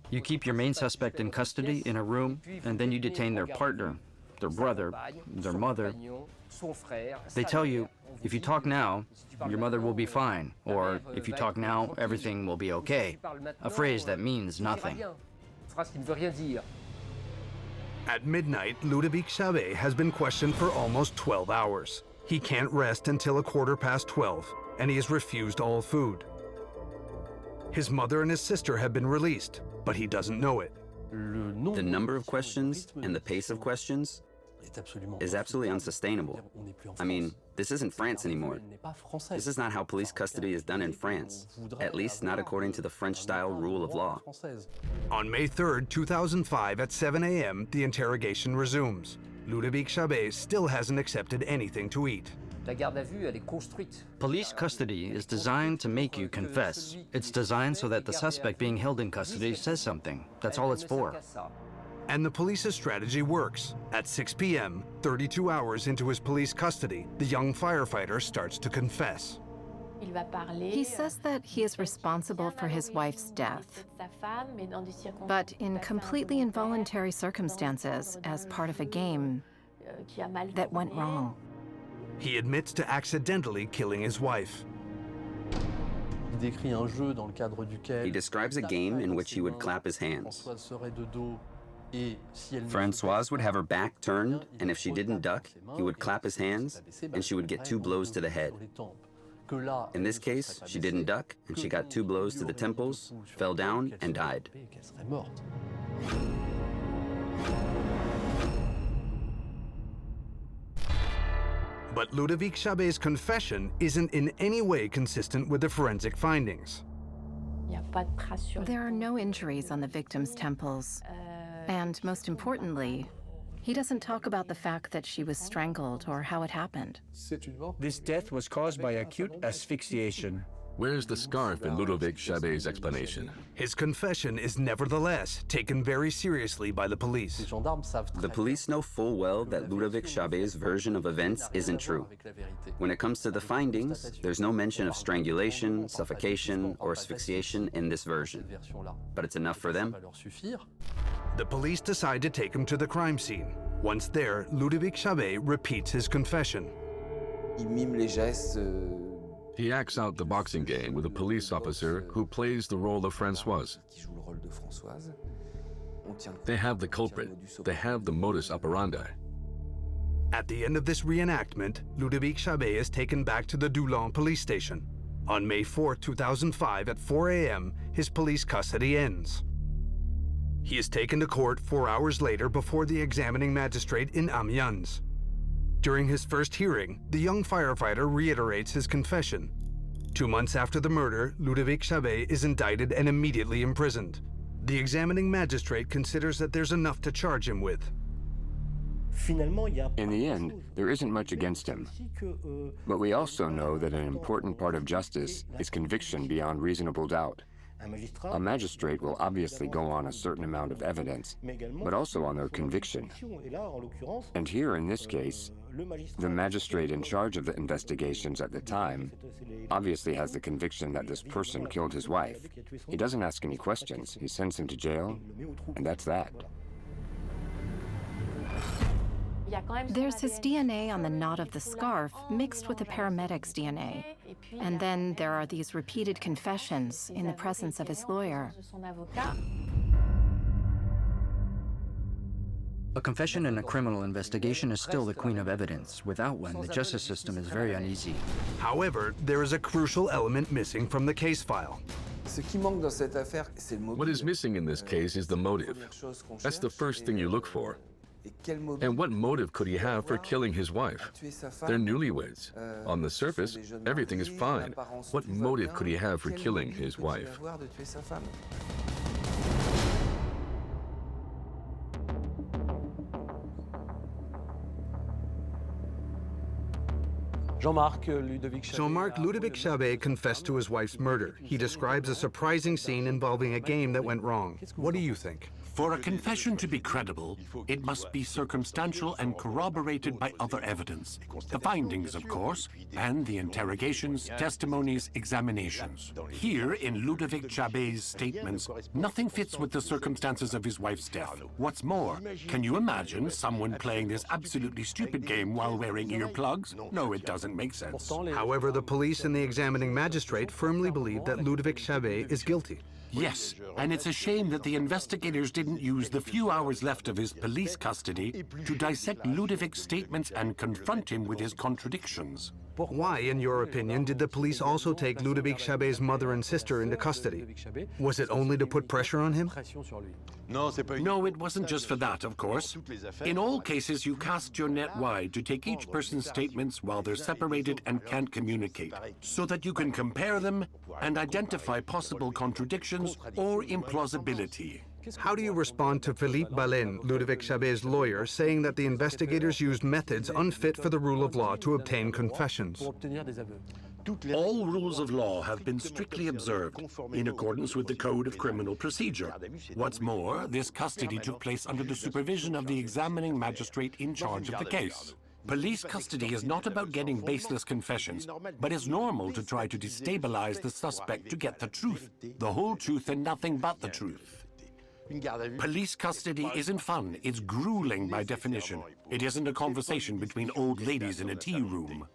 You keep your main suspect in custody in a room, and then you detain their partner, their brother, their mother. They tell you, if you talk now, your mother will be fine, or if you talk now, everything will be okay. A phrase that means nothing. At midnight, Ludovic Chabé has been questioned for almost 12 hours. He can't rest until 12:15, and he has refused all food. His mother and his sister have been released, but he doesn't know it. The number of questions and the pace of questions is absolutely unsustainable. I mean, this isn't France anymore. This is not how police custody is done in France, at least not according to the French-style rule of law. On May 3rd, 2005 at 7 a.m., the interrogation resumes. Ludovic Chabé still hasn't accepted anything to eat. Police custody is designed to make you confess. It's designed so that the suspect being held in custody says something. That's all it's for. And the police's strategy works. At 6 p.m., 32 hours into his police custody, the young firefighter starts to confess. He says that he is responsible for his wife's death, but in completely involuntary circumstances as part of a game that went wrong. He admits to accidentally killing his wife. He describes a game in which he would clap his hands. Françoise would have her back turned, and if she didn't duck, he would clap his hands, and she would get 2 blows to the head. In this case, she didn't duck, and she got 2 blows to the temples, fell down, and died. But Ludovic Chabé's confession isn't in any way consistent with the forensic findings. There are no injuries on the victim's temples. And most importantly, he doesn't talk about the fact that she was strangled or how it happened. This death was caused by acute asphyxiation. Where's the scarf in Ludovic Chabé's explanation? His confession is nevertheless taken very seriously by the police. The police know full well that Ludovic Chabé's version of events isn't true. When it comes to the findings, there's no mention of strangulation, suffocation, or asphyxiation in this version. But it's enough for them. The police decide to take him to the crime scene. Once there, Ludovic Chabé repeats his confession. He acts out the boxing game with a police officer who plays the role of Françoise. They have the culprit. They have the modus operandi. At the end of this reenactment, Ludovic Chabé is taken back to the Doulan police station. On May 4, 2005 at 4 a.m., his police custody ends. He is taken to court 4 hours later before the examining magistrate in Amiens. During his first hearing, the young firefighter reiterates his confession. 2 months after the murder, Ludovic Chabé is indicted and immediately imprisoned. The examining magistrate considers that there's enough to charge him with. In the end, there isn't much against him. But we also know that an important part of justice is conviction beyond reasonable doubt. A magistrate will obviously go on a certain amount of evidence, but also on their conviction. And here in this case, the magistrate in charge of the investigations at the time obviously has the conviction that this person killed his wife. He doesn't ask any questions. He sends him to jail, and that's that. There's his DNA on the knot of the scarf mixed with the paramedic's DNA. And then there are these repeated confessions in the presence of his lawyer. A confession in a criminal investigation is still the queen of evidence, without one the justice system is very uneasy. However, there is a crucial element missing from the case file. What is missing in this case is the motive. That's the first thing you look for. And what motive could he have for killing his wife? They're newlyweds. On the surface, everything is fine. What motive could he have for killing his wife? Jean-Marc Ludovic Chabé confessed to his wife's murder. He describes a surprising scene involving a game that went wrong. What do you think? For a confession to be credible, it must be circumstantial and corroborated by other evidence. The findings, of course, and the interrogations, testimonies, examinations. Here, in Ludovic Chabé's statements, nothing fits with the circumstances of his wife's death. What's more, can you imagine someone playing this absolutely stupid game while wearing earplugs? No, it doesn't make sense. However, the police and the examining magistrate firmly believe that Ludovic Chabé is guilty. Yes, and it's a shame that the investigators didn't use the few hours left of his police custody to dissect Ludovic's statements and confront him with his contradictions. Why, in your opinion, did the police also take Ludovic Chabé's mother and sister into custody? Was it only to put pressure on him? No, it wasn't just for that, of course. In all cases, you cast your net wide to take each person's statements while they're separated and can't communicate, so that you can compare them and identify possible contradictions or implausibility. How do you respond to Philippe Baleine, Ludovic Chabé's lawyer, saying that the investigators used methods unfit for the rule of law to obtain confessions? All rules of law have been strictly observed in accordance with the Code of Criminal Procedure. What's more, this custody took place under the supervision of the examining magistrate in charge of the case. Police custody is not about getting baseless confessions, but it's normal to try to destabilize the suspect to get the truth, the whole truth and nothing but the truth. Police custody isn't fun, it's grueling by definition. It isn't a conversation between old ladies in a tea room.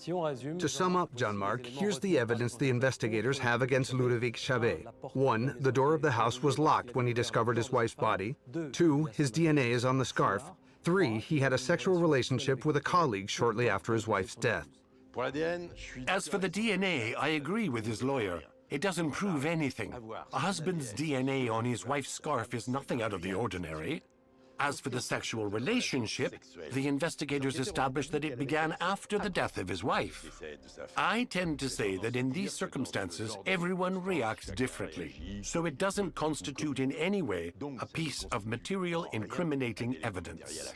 To sum up, Jean-Marc, here's the evidence the investigators have against Ludovic Chabé. 1, the door of the house was locked when he discovered his wife's body. 2, his DNA is on the scarf. 3, he had a sexual relationship with a colleague shortly after his wife's death. As for the DNA, I agree with his lawyer. It doesn't prove anything. A husband's DNA on his wife's scarf is nothing out of the ordinary. As for the sexual relationship, the investigators established that it began after the death of his wife. I tend to say that in these circumstances, everyone reacts differently, so it doesn't constitute in any way a piece of material incriminating evidence.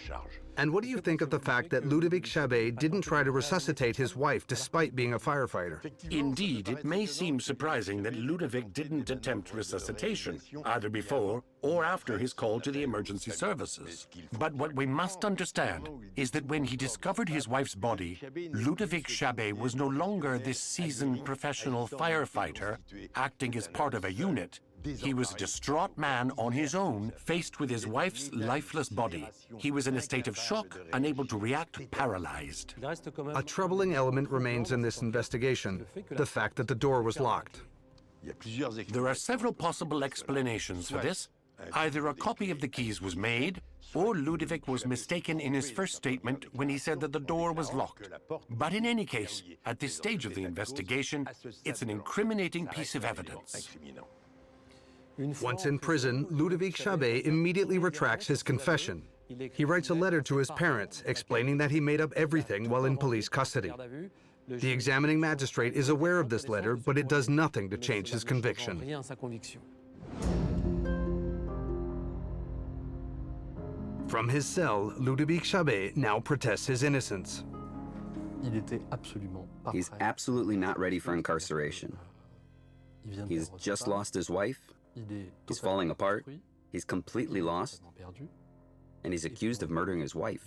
And what do you think of the fact that Ludovic Chabé didn't try to resuscitate his wife despite being a firefighter? Indeed, it may seem surprising that Ludovic didn't attempt resuscitation, either before or after his call to the emergency services. But what we must understand is that when he discovered his wife's body, Ludovic Chabé was no longer this seasoned professional firefighter acting as part of a unit. He was a distraught man on his own, faced with his wife's lifeless body. He was in a state of shock, unable to react, paralyzed. A troubling element remains in this investigation, the fact that the door was locked. There are several possible explanations for this. Either a copy of the keys was made, or Ludovic was mistaken in his first statement when he said that the door was locked. But in any case, at this stage of the investigation, it's an incriminating piece of evidence. Once in prison, Ludovic Chabé immediately retracts his confession. He writes a letter to his parents explaining that he made up everything while in police custody. The examining magistrate is aware of this letter, but it does nothing to change his conviction. From his cell, Ludovic Chabé now protests his innocence. He's absolutely not ready for incarceration. He's just lost his wife. He's falling apart. He's completely lost. And he's accused of murdering his wife.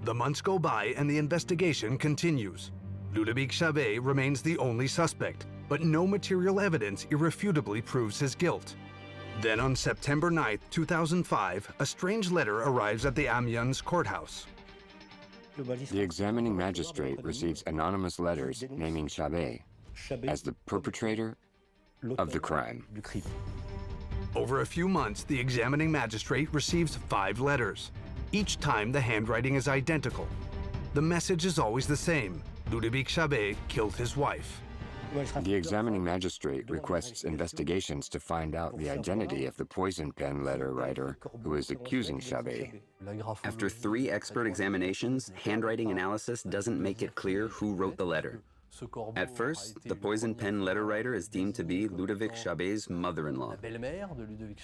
The months go by and the investigation continues. Ludovic Chabé remains the only suspect, but no material evidence irrefutably proves his guilt. Then on September 9, 2005, a strange letter arrives at the Amiens courthouse. The examining magistrate receives anonymous letters naming Chabé as the perpetrator of the crime. Over a few months, the examining magistrate receives 5 letters. Each time, the handwriting is identical. The message is always the same. Ludovic Chabé killed his wife. The examining magistrate requests investigations to find out the identity of the poison pen letter writer who is accusing Chabé. After 3 expert examinations, handwriting analysis doesn't make it clear who wrote the letter. At first, the poison pen letter writer is deemed to be Ludovic Chabé's mother-in-law.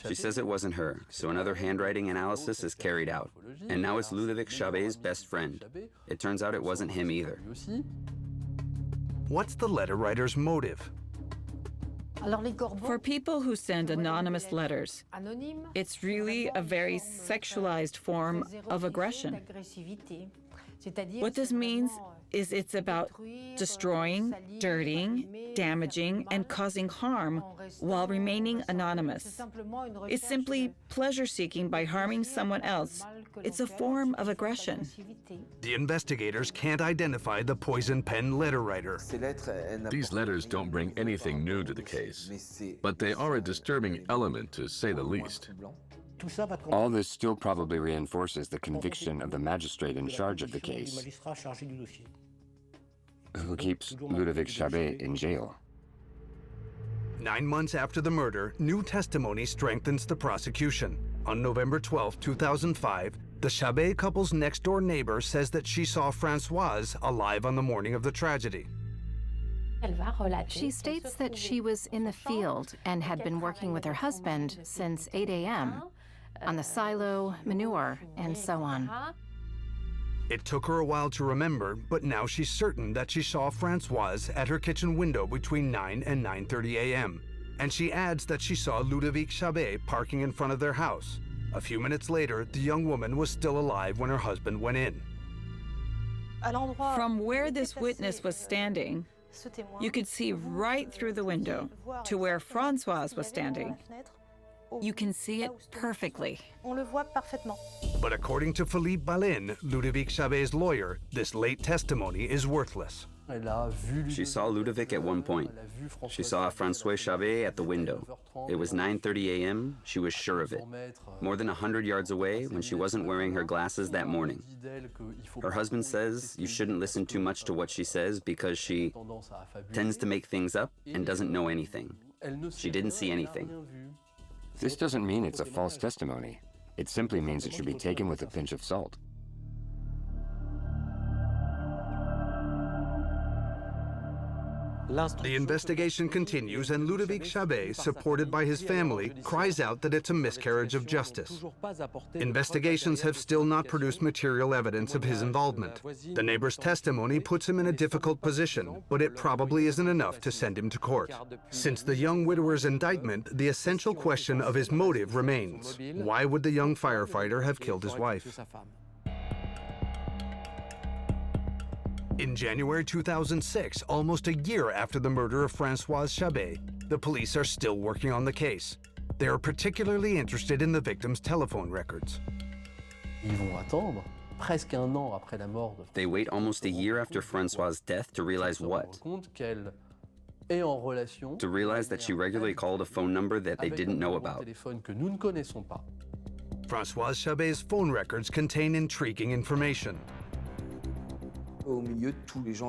She says it wasn't her, so another handwriting analysis is carried out. And now it's Ludovic Chabé's best friend. It turns out it wasn't him either. What's the letter writer's motive? For people who send anonymous letters, it's really a very sexualized form of aggression. What this means is it's about destroying, dirtying, damaging, and causing harm while remaining anonymous. It's simply pleasure-seeking by harming someone else. It's a form of aggression. The investigators can't identify the poison pen letter writer. These letters don't bring anything new to the case, but they are a disturbing element, to say the least. All this still probably reinforces the conviction of the magistrate in charge of the case, who keeps Ludovic Chabé in jail. 9 months after the murder, new testimony strengthens the prosecution. On November 12, 2005, the Chabé couple's next-door neighbor says that she saw Françoise alive on the morning of the tragedy. She states that she was in the field and had been working with her husband since 8 a.m. on the silo, manure, and so on. It took her a while to remember, but now she's certain that she saw Françoise at her kitchen window between 9 and 9:30 a.m. And she adds that she saw Ludovic Chabé parking in front of their house. A few minutes later, the young woman was still alive when her husband went in. From where this witness was standing, you could see right through the window to where Françoise was standing. You can see it perfectly. But according to Philippe Balin, Ludovic Chabé's lawyer, this late testimony is worthless. She saw Ludovic at one point. She saw Françoise Chabé at the window. It was 9:30 a.m. She was sure of it. More than 100 yards away when she wasn't wearing her glasses that morning. Her husband says you shouldn't listen too much to what she says because she tends to make things up and doesn't know anything. She didn't see anything. This doesn't mean it's a false testimony. It simply means it should be taken with a pinch of salt. The investigation continues, and Ludovic Chabé, supported by his family, cries out that it's a miscarriage of justice. Investigations have still not produced material evidence of his involvement. The neighbor's testimony puts him in a difficult position, but it probably isn't enough to send him to court. Since the young widower's indictment, the essential question of his motive remains. Why would the young firefighter have killed his wife? In January 2006, almost a year after the murder of Françoise Chabé, the police are still working on the case. They are particularly interested in the victim's telephone records. They wait almost a year after Françoise's death to realize what? To realize that she regularly called a phone number that they didn't know about. Françoise Chabé's phone records contain intriguing information.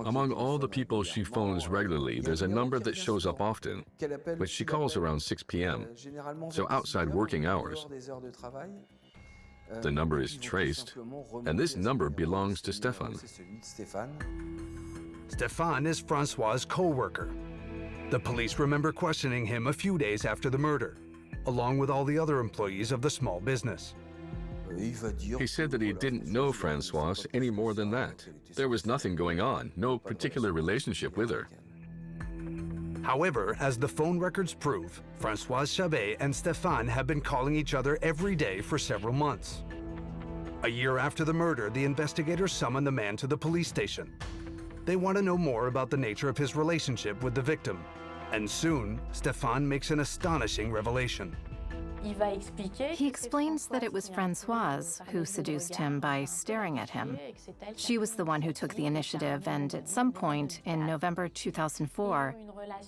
Among all the people she phones regularly, there's a number that shows up often, but she calls around 6 p.m., so outside working hours. The number is traced, and this number belongs to Stéphane. Stéphane is Françoise's co-worker. The police remember questioning him a few days after the murder, along with all the other employees of the small business. He said that he didn't know Françoise any more than that. There was nothing going on, no particular relationship with her. However, as the phone records prove, Françoise Chabé and Stéphane have been calling each other every day for several months. A year after the murder, the investigators summon the man to the police station. They want to know more about the nature of his relationship with the victim. And soon, Stéphane makes an astonishing revelation. He explains that it was Françoise who seduced him by staring at him. She was the one who took the initiative, and at some point in November 2004,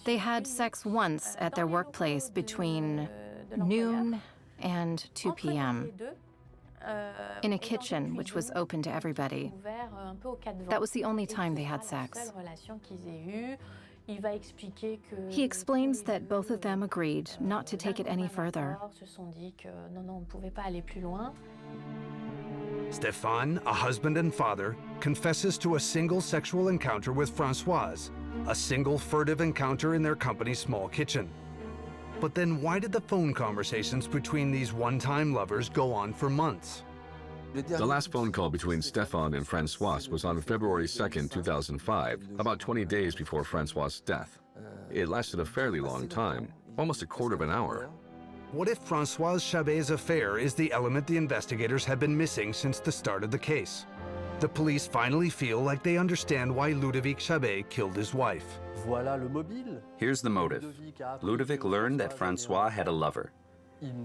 they had sex once at their workplace between noon and 2 p.m. in a kitchen which was open to everybody. That was the only time they had sex. He explains that both of them agreed not to take it any further. Stéphane, a husband and father, confesses to a single sexual encounter with Françoise, a single furtive encounter in their company's small kitchen. But then why did the phone conversations between these one-time lovers go on for months? The last phone call between Stéphane and Françoise was on February 2nd, 2005, about 20 days before Françoise's death. It lasted a fairly long time, almost a quarter of an hour. What if Françoise Chabé's affair is the element the investigators have been missing since the start of the case? The police finally feel like they understand why Ludovic Chabé killed his wife. Here's the motive. Ludovic learned that Françoise had a lover.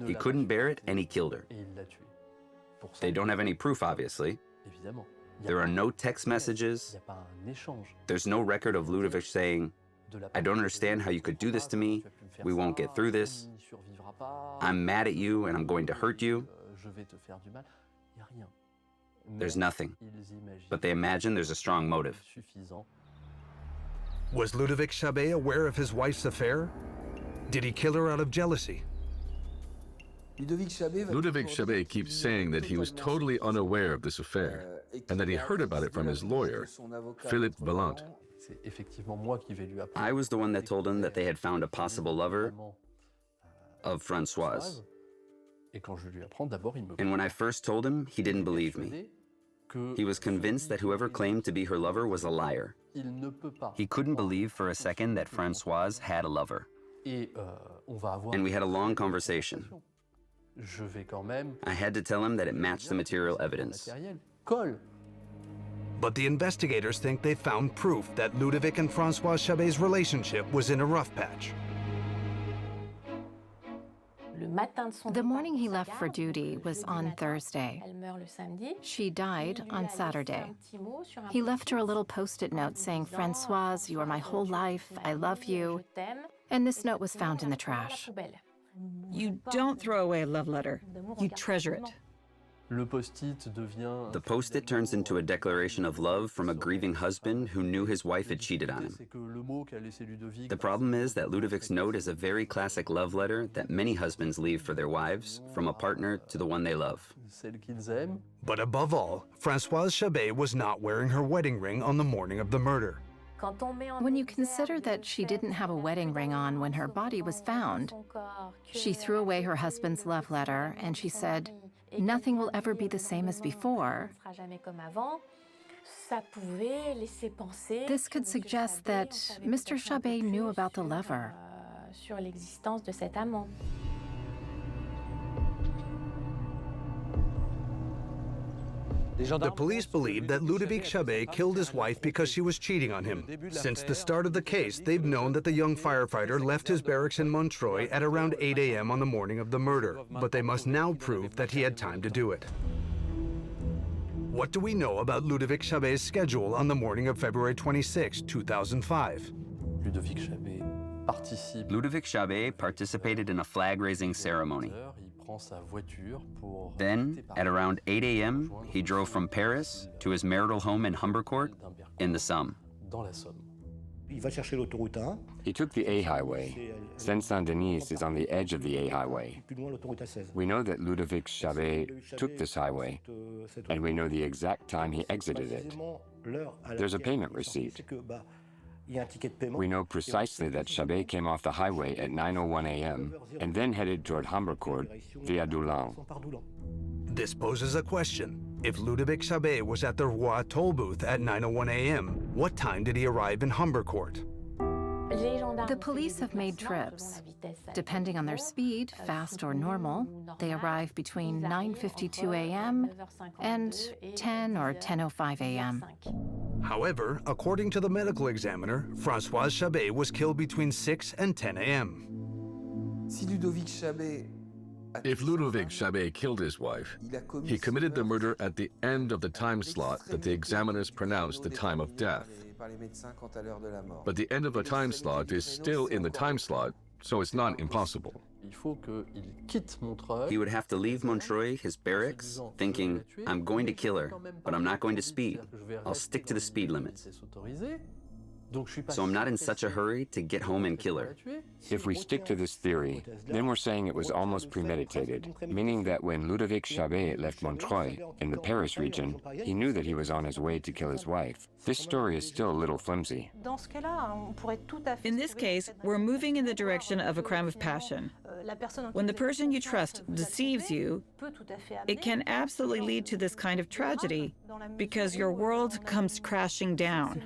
He couldn't bear it and he killed her. They don't have any proof, obviously. There are no text messages. There's no record of Ludovic saying, "I don't understand how you could do this to me. We won't get through this. I'm mad at you and I'm going to hurt you." There's nothing. But they imagine there's a strong motive. Was Ludovic Chabé aware of his wife's affair? Did he kill her out of jealousy? Ludovic Chabé keeps saying that he was totally unaware of this affair and that he heard about it from his lawyer, Philippe Vallant. I was the one that told him that they had found a possible lover of Françoise. And when I first told him, he didn't believe me. He was convinced that whoever claimed to be her lover was a liar. He couldn't believe for a second that Françoise had a lover. And we had a long conversation. I had to tell him that it matched the material evidence. But the investigators think they found proof that Ludovic and Françoise Chabé's relationship was in a rough patch. The morning he left for duty was on Thursday. She died on Saturday. He left her a little Post-it note saying, "Françoise, you are my whole life. I love you." And this note was found in the trash. You don't throw away a love letter. You treasure it. The Post-it turns into a declaration of love from a grieving husband who knew his wife had cheated on him. The problem is that Ludovic's note is a very classic love letter that many husbands leave for their wives, from a partner to the one they love. But above all, Françoise Chabé was not wearing her wedding ring on the morning of the murder. When you consider that she didn't have a wedding ring on when her body was found, she threw away her husband's love letter and she said, "Nothing will ever be the same as before." This could suggest that Mr. Chabé knew about the lover. The police believe that Ludovic Chabé killed his wife because she was cheating on him. Since the start of the case, they've known that the young firefighter left his barracks in Montreuil at around 8 a.m. on the morning of the murder, but they must now prove that he had time to do it. What do we know about Ludovic Chabé's schedule on the morning of February 26, 2005? Ludovic Chabé participated in a flag-raising ceremony. Then, at around 8 a.m., he drove from Paris to his marital home in Humbercourt in the Somme. He took the A highway. Saint-Saint-Denis is on the edge of the A highway. We know that Ludovic Chabé took this highway, and we know the exact time he exited it. There's a payment receipt. We know precisely that Chabé came off the highway at 9:01 a.m. and then headed toward Humbercourt via Doullens. This poses a question. If Ludovic Chabé was at the Roy toll booth at 9:01 a.m., what time did he arrive in Humbercourt? The police have made trips. Depending on their speed, fast or normal, they arrive between 9:52 a.m. and 10 or 10:05 a.m. However, according to the medical examiner, Françoise Chabé was killed between 6 and 10 a.m. If Ludovic Chabé killed his wife, he committed the murder at the end of the time slot that the examiners pronounced the time of death. But the end of the time slot is still in the time slot, so it's not impossible. He would have to leave Montreuil, his barracks, thinking, "I'm going to kill her, but I'm not going to speed. I'll stick to the speed limits. So I'm not in such a hurry to get home and kill her." If we stick to this theory, then we're saying it was almost premeditated, meaning that when Ludovic Chabé left Montreuil, in the Paris region, he knew that he was on his way to kill his wife. This story is still a little flimsy. In this case, we're moving in the direction of a crime of passion. When the person you trust deceives you, it can absolutely lead to this kind of tragedy because your world comes crashing down.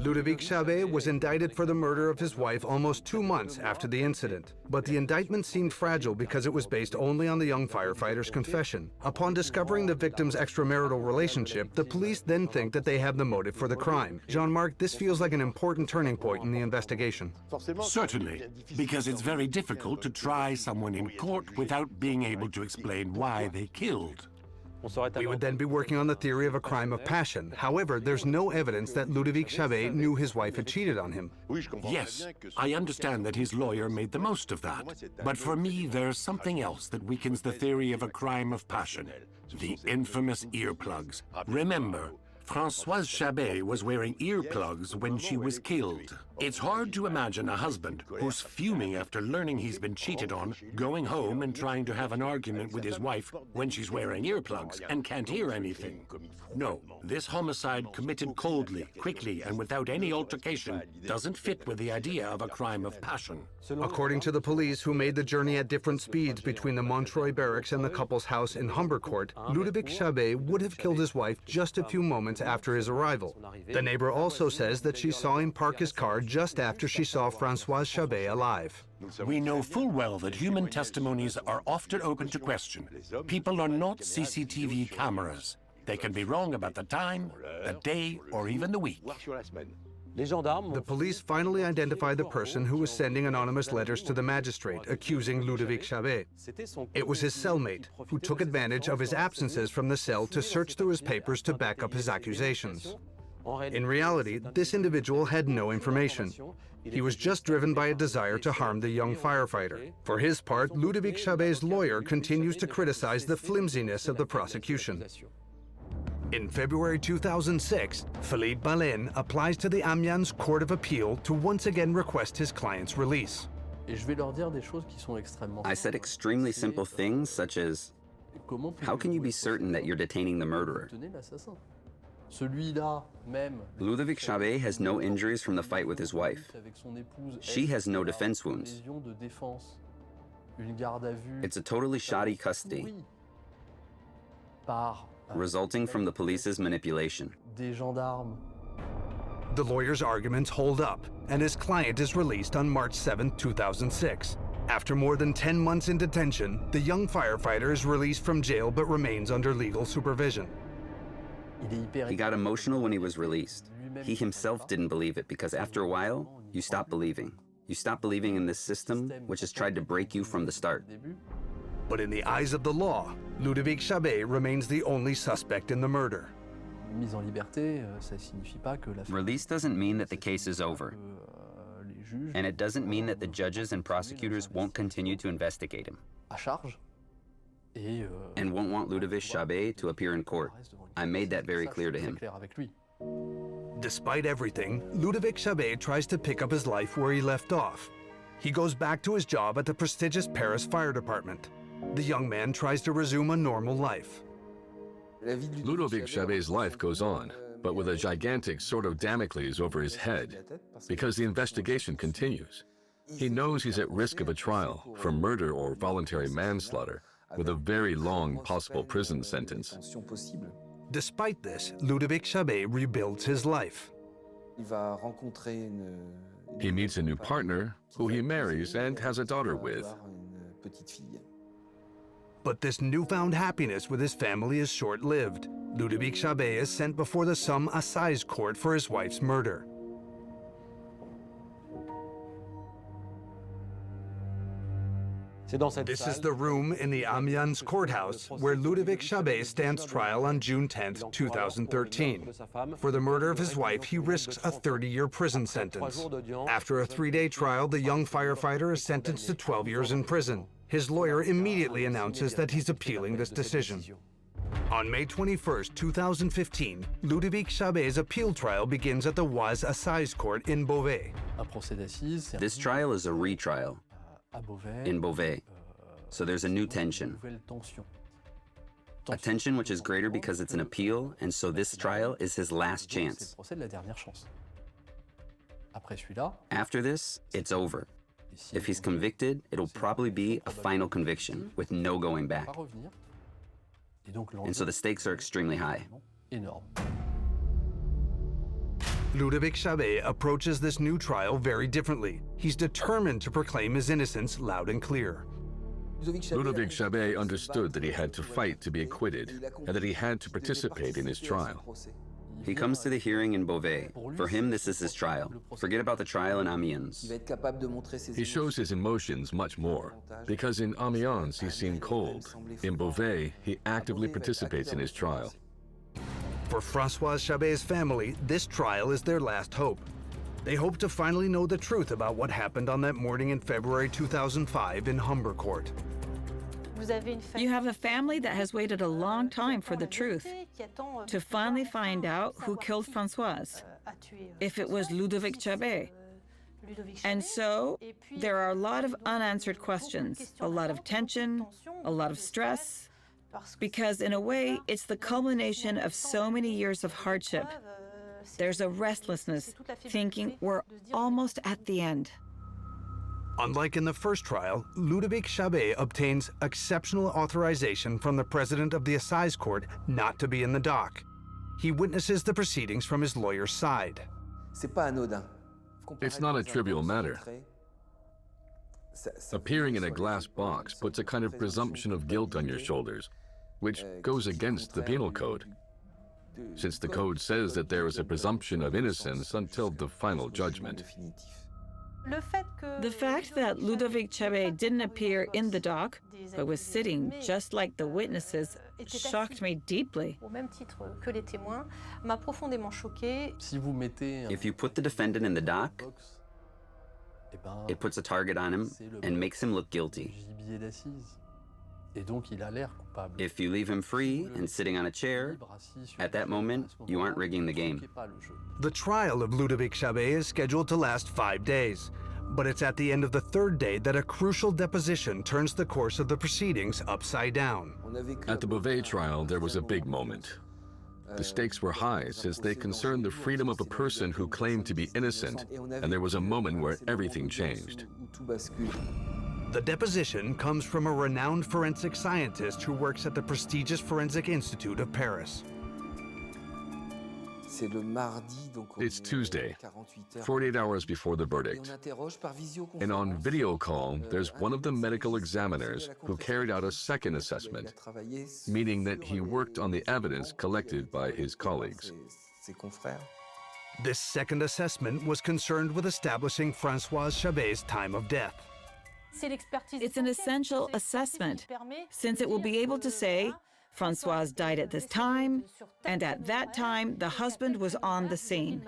Ludovic Chabé was indicted for the murder of his wife almost 2 months after the incident, but the indictment seemed fragile because it was based only on the young firefighter's confession. Upon discovering the victim's extramarital relationship, the police then think that they have the motive for the crime. Jean-Marc, this feels like an important turning point in the investigation. Certainly, because it's very difficult to try someone in court without being able to explain why they killed. We would then be working on the theory of a crime of passion. However, there's no evidence that Ludovic Chabé knew his wife had cheated on him. Yes, I understand that his lawyer made the most of that. But for me, there's something else that weakens the theory of a crime of passion. The infamous earplugs. Remember, Françoise Chabé was wearing earplugs when she was killed. It's hard to imagine a husband who's fuming after learning he's been cheated on, going home and trying to have an argument with his wife when she's wearing earplugs and can't hear anything. No, this homicide committed coldly, quickly, and without any altercation doesn't fit with the idea of a crime of passion. According to the police, who made the journey at different speeds between the Montreuil barracks and the couple's house in Humbercourt, Ludovic Chabé would have killed his wife just a few moments after his arrival. The neighbor also says that she saw him park his car just after she saw Françoise Chabé alive. We know full well that human testimonies are often open to question. People are not CCTV cameras. They can be wrong about the time, the day, or even the week. The police finally identified the person who was sending anonymous letters to the magistrate accusing Ludovic Chabé. It was his cellmate, who took advantage of his absences from the cell to search through his papers to back up his accusations. In reality, this individual had no information. He was just driven by a desire to harm the young firefighter. For his part, Ludovic Chabé's lawyer continues to criticize the flimsiness of the prosecution. In February 2006, Philippe Baleine applies to the Amiens Court of Appeal to once again request his client's release. I said extremely simple things such as, how can you be certain that you're detaining the murderer? Ludovic Chabé has no injuries from the fight with his wife. She has no defense wounds. It's a totally shoddy custody, resulting from the police's manipulation. The lawyer's arguments hold up, and his client is released on March 7, 2006. After more than 10 months in detention, the young firefighter is released from jail but remains under legal supervision. He got emotional when he was released. He himself didn't believe it because after a while, you stop believing. You stop believing in this system, which has tried to break you from the start. But in the eyes of the law, Ludovic Chabé remains the only suspect in the murder. Release doesn't mean that the case is over. And it doesn't mean that the judges and prosecutors won't continue to investigate him. And won't want Ludovic Chabé to appear in court. I made that very clear to him. Despite everything, Ludovic Chabé tries to pick up his life where he left off. He goes back to his job at the prestigious Paris Fire Department. The young man tries to resume a normal life. Ludovic Chabé's life goes on, but with a gigantic sword of Damocles over his head, because the investigation continues. He knows he's at risk of a trial for murder or voluntary manslaughter, with a very long possible prison sentence. Despite this, Ludovic Chabé rebuilds his life. He meets a new partner, who he marries and has a daughter with. But this newfound happiness with his family is short-lived. Ludovic Chabé is sent before the Somme Assize Court for his wife's murder. This is the room in the Amiens courthouse where Ludovic Chabé stands trial on June 10, 2013. For the murder of his wife, he risks a 30-year prison sentence. After a 3-day trial, the young firefighter is sentenced to 12 years in prison. His lawyer immediately announces that he's appealing this decision. On May 21, 2015, Ludovic Chabé's appeal trial begins at the Oise Assize Court in Beauvais. This trial is a retrial in Beauvais, so there's a new tension. A tension which is greater because it's an appeal, and so this trial is his last chance. After this, it's over. If he's convicted, it'll probably be a final conviction with no going back. And so the stakes are extremely high. Ludovic Chabé approaches this new trial very differently. He's determined to proclaim his innocence loud and clear. Ludovic Chabé understood that he had to fight to be acquitted and that he had to participate in his trial. He comes to the hearing in Beauvais. For him, this is his trial. Forget about the trial in Amiens. He shows his emotions much more, because in Amiens he seemed cold. In Beauvais, he actively participates in his trial. For Françoise Chabé's family, this trial is their last hope. They hope to finally know the truth about what happened on that morning in February 2005 in Humber Court. You have a family that has waited a long time for the truth, to finally find out who killed Françoise, if it was Ludovic Chabé. And so there are a lot of unanswered questions, a lot of tension, a lot of stress, because in a way, it's the culmination of so many years of hardship. There's a restlessness, thinking we're almost at the end. Unlike in the first trial, Ludovic Chabé obtains exceptional authorization from the president of the Assize Court not to be in the dock. He witnesses the proceedings from his lawyer's side. It's not a trivial matter. Appearing in a glass box puts a kind of presumption of guilt on your shoulders, which goes against the penal code, since the code says that there is a presumption of innocence until the final judgment. The fact that Ludovic Chabé didn't appear in the dock, but was sitting just like the witnesses, shocked me deeply. If you put the defendant in the dock, it puts a target on him and makes him look guilty. If you leave him free and sitting on a chair, at that moment, you aren't rigging the game. The trial of Ludovic Chabé is scheduled to last 5 days, but it's at the end of the third day that a crucial deposition turns the course of the proceedings upside down. At the Beauvais trial, there was a big moment. The stakes were high since they concerned the freedom of a person who claimed to be innocent, and there was a moment where everything changed. The deposition comes from a renowned forensic scientist who works at the prestigious Forensic Institute of Paris. It's Tuesday, 48 hours before the verdict. And on video call, there's one of the medical examiners who carried out a second assessment, meaning that he worked on the evidence collected by his colleagues. This second assessment was concerned with establishing Françoise Chabé's time of death. It's an essential assessment, since it will be able to say, Françoise died at this time, and at that time, the husband was on the scene.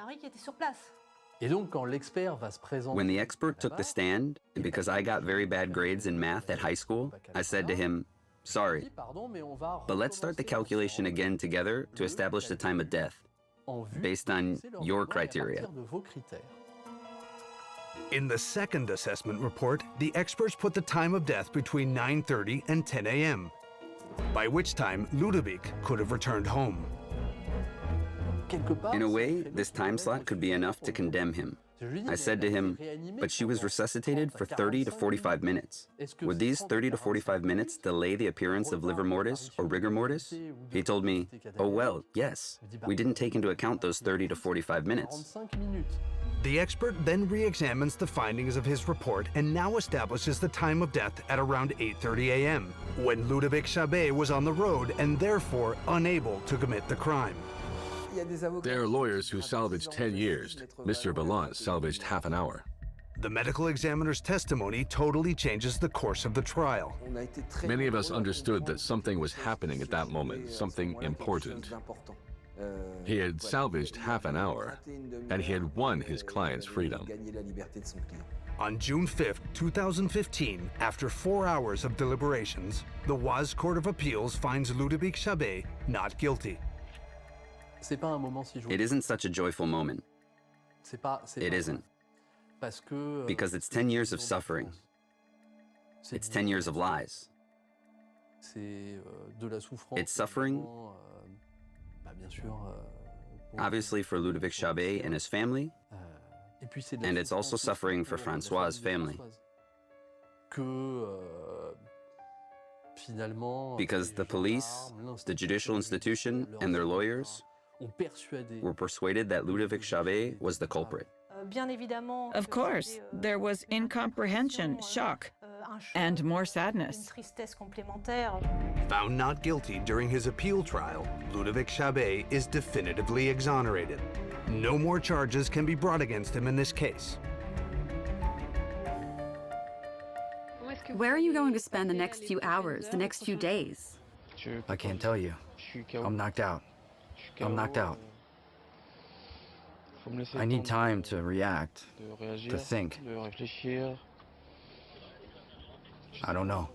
When the expert took the stand, and because I got very bad grades in math at high school, I said to him, sorry, but let's start the calculation again together to establish the time of death, based on your criteria. In the second assessment report, the experts put the time of death between 9:30 and 10 a.m., by which time Ludovic could have returned home. In a way, this time slot could be enough to condemn him. I said to him, but she was resuscitated for 30 to 45 minutes. Would these 30 to 45 minutes delay the appearance of livor mortis or rigor mortis? He told me, oh well, yes. We didn't take into account those 30 to 45 minutes. The expert then re-examines the findings of his report and now establishes the time of death at around 8:30 a.m., when Ludovic Chabé was on the road and therefore unable to commit the crime. There are lawyers who salvaged 10 years. Mr. Ballant salvaged half an hour. The medical examiner's testimony totally changes the course of the trial. Many of us understood that something was happening at that moment, something important. He had salvaged half an hour, and he had won his client's freedom. On June 5, 2015, after 4 hours of deliberations, the Oise Court of Appeals finds Ludovic Chabé not guilty. It isn't such a joyful moment. It isn't. Because it's 10 years of suffering. It's 10 years of lies. It's suffering, obviously for Ludovic Chabé and his family, and it's also suffering for Françoise's family. Because the police, the judicial institution, and their lawyers were persuaded that Ludovic Chabé was the culprit. Of course, there was incomprehension, shock, and more sadness. Found not guilty during his appeal trial, Ludovic Chabé is definitively exonerated. No more charges can be brought against him in this case. Where are you going to spend the next few hours, the next few days? I can't tell you. I'm knocked out. I'm knocked out. I need time to react, to think. I don't know.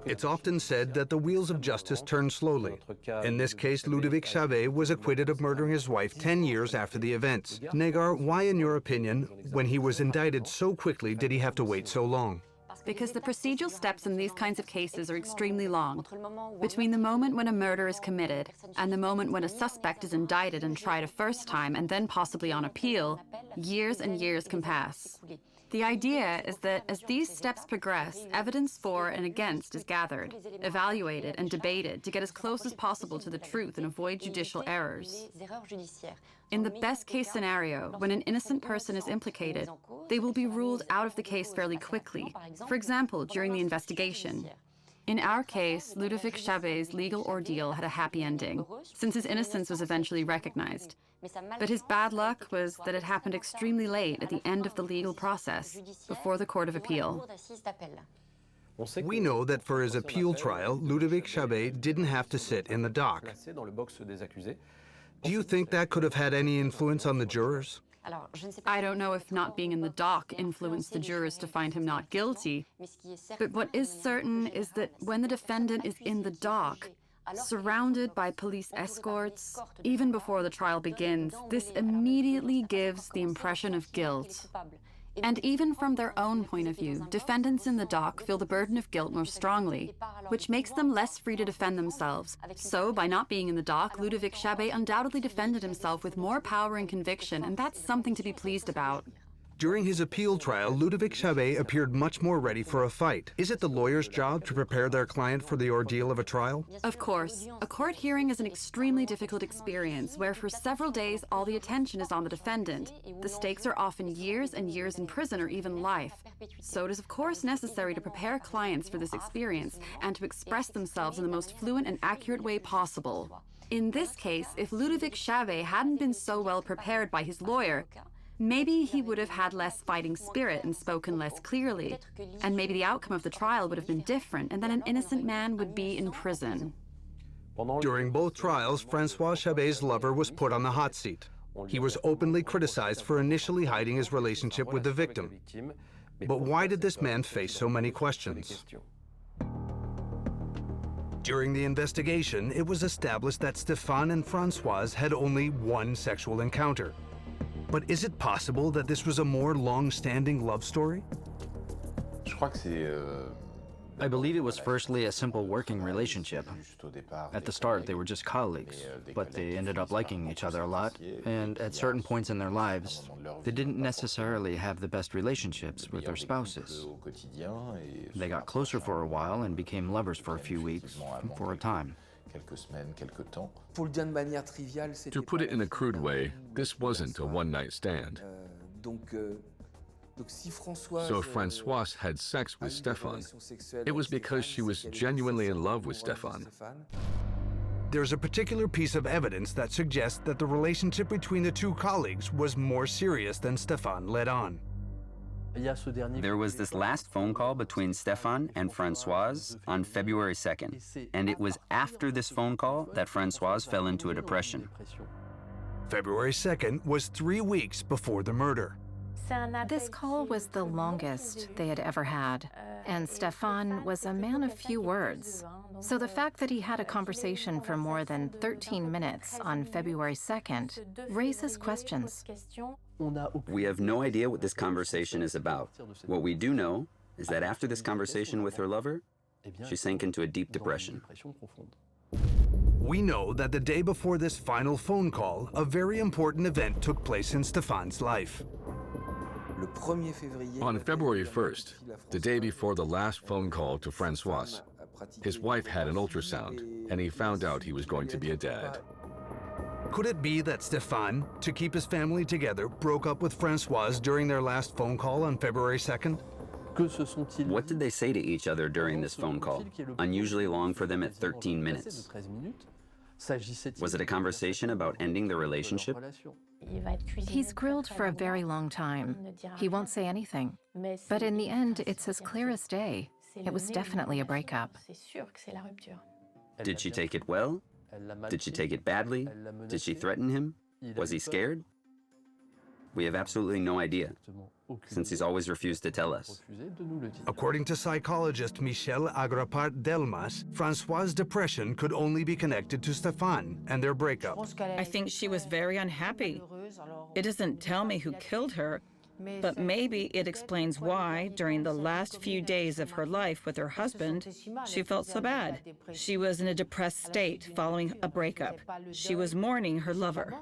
It's often said that the wheels of justice turn slowly. In this case, Ludovic Chabé was acquitted of murdering his wife 10 years after the events. Negar, why, in your opinion, when he was indicted so quickly, did he have to wait so long? Because the procedural steps in these kinds of cases are extremely long. Between the moment when a murder is committed and the moment when a suspect is indicted and tried a first time and then possibly on appeal, years and years can pass. The idea is that as these steps progress, evidence for and against is gathered, evaluated, and debated to get as close as possible to the truth and avoid judicial errors. In the best-case scenario, when an innocent person is implicated, they will be ruled out of the case fairly quickly, for example, during the investigation. In our case, Ludovic Chabé's legal ordeal had a happy ending, since his innocence was eventually recognized. But his bad luck was that it happened extremely late at the end of the legal process, before the Court of Appeal. We know that for his appeal trial, Ludovic Chabé didn't have to sit in the dock. Do you think that could have had any influence on the jurors? I don't know if not being in the dock influenced the jurors to find him not guilty, but what is certain is that when the defendant is in the dock, surrounded by police escorts, even before the trial begins, this immediately gives the impression of guilt. And even from their own point of view, defendants in the dock feel the burden of guilt more strongly, which makes them less free to defend themselves. So, by not being in the dock, Ludovic Chabé undoubtedly defended himself with more power and conviction, and that's something to be pleased about. During his appeal trial, Ludovic Chabé appeared much more ready for a fight. Is it the lawyer's job to prepare their client for the ordeal of a trial? Of course. A court hearing is an extremely difficult experience where for several days all the attention is on the defendant. The stakes are often years and years in prison or even life. So it is of course necessary to prepare clients for this experience and to express themselves in the most fluent and accurate way possible. In this case, if Ludovic Chabé hadn't been so well prepared by his lawyer, maybe he would have had less fighting spirit and spoken less clearly, and maybe the outcome of the trial would have been different, and then an innocent man would be in prison. During both trials, Françoise Chabé's lover was put on the hot seat. He was openly criticized for initially hiding his relationship with the victim. But why did this man face so many questions? During the investigation, it was established that Stéphane and Françoise had only one sexual encounter. But is it possible that this was a more long-standing love story? I believe it was firstly a simple working relationship. At the start, they were just colleagues, but they ended up liking each other a lot, and at certain points in their lives, they didn't necessarily have the best relationships with their spouses. They got closer for a while and became lovers for a few weeks, for a time. To put it in a crude way, this wasn't a one-night stand. So if Françoise had sex with Stéphane, it was because she was genuinely in love with Stéphane. There's a particular piece of evidence that suggests that the relationship between the two colleagues was more serious than Stéphane let on. There was this last phone call between Stéphane and Françoise on February 2nd, and it was after this phone call that Françoise fell into a depression. February 2nd was 3 weeks before the murder. This call was the longest they had ever had, and Stéphane was a man of few words. So the fact that he had a conversation for more than 13 minutes on February 2nd raises questions. We have no idea what this conversation is about. What we do know is that after this conversation with her lover, she sank into a deep depression. We know that the day before this final phone call, a very important event took place in Stéphane's life. On February 1st, the day before the last phone call to Françoise, His wife had an ultrasound, and he found out he was going to be a dad. Could it be that Stéphane, to keep his family together, broke up with Françoise during their last phone call on February 2nd? What did they say to each other during this phone call? Unusually long for them at 13 minutes. Was it a conversation about ending the relationship? He's grilled for a very long time. He won't say anything. But in the end, it's as clear as day. It was definitely a breakup. Did she take it well? Did she take it badly? Did she threaten him? Was he scared? We have absolutely no idea, since he's always refused to tell us. According to psychologist Michel Agrapart-Delmas, Françoise' depression could only be connected to Stéphane and their breakup. I think she was very unhappy. It doesn't tell me who killed her, but maybe it explains why, during the last few days of her life with her husband, she felt so bad. She was in a depressed state following a breakup. She was mourning her lover.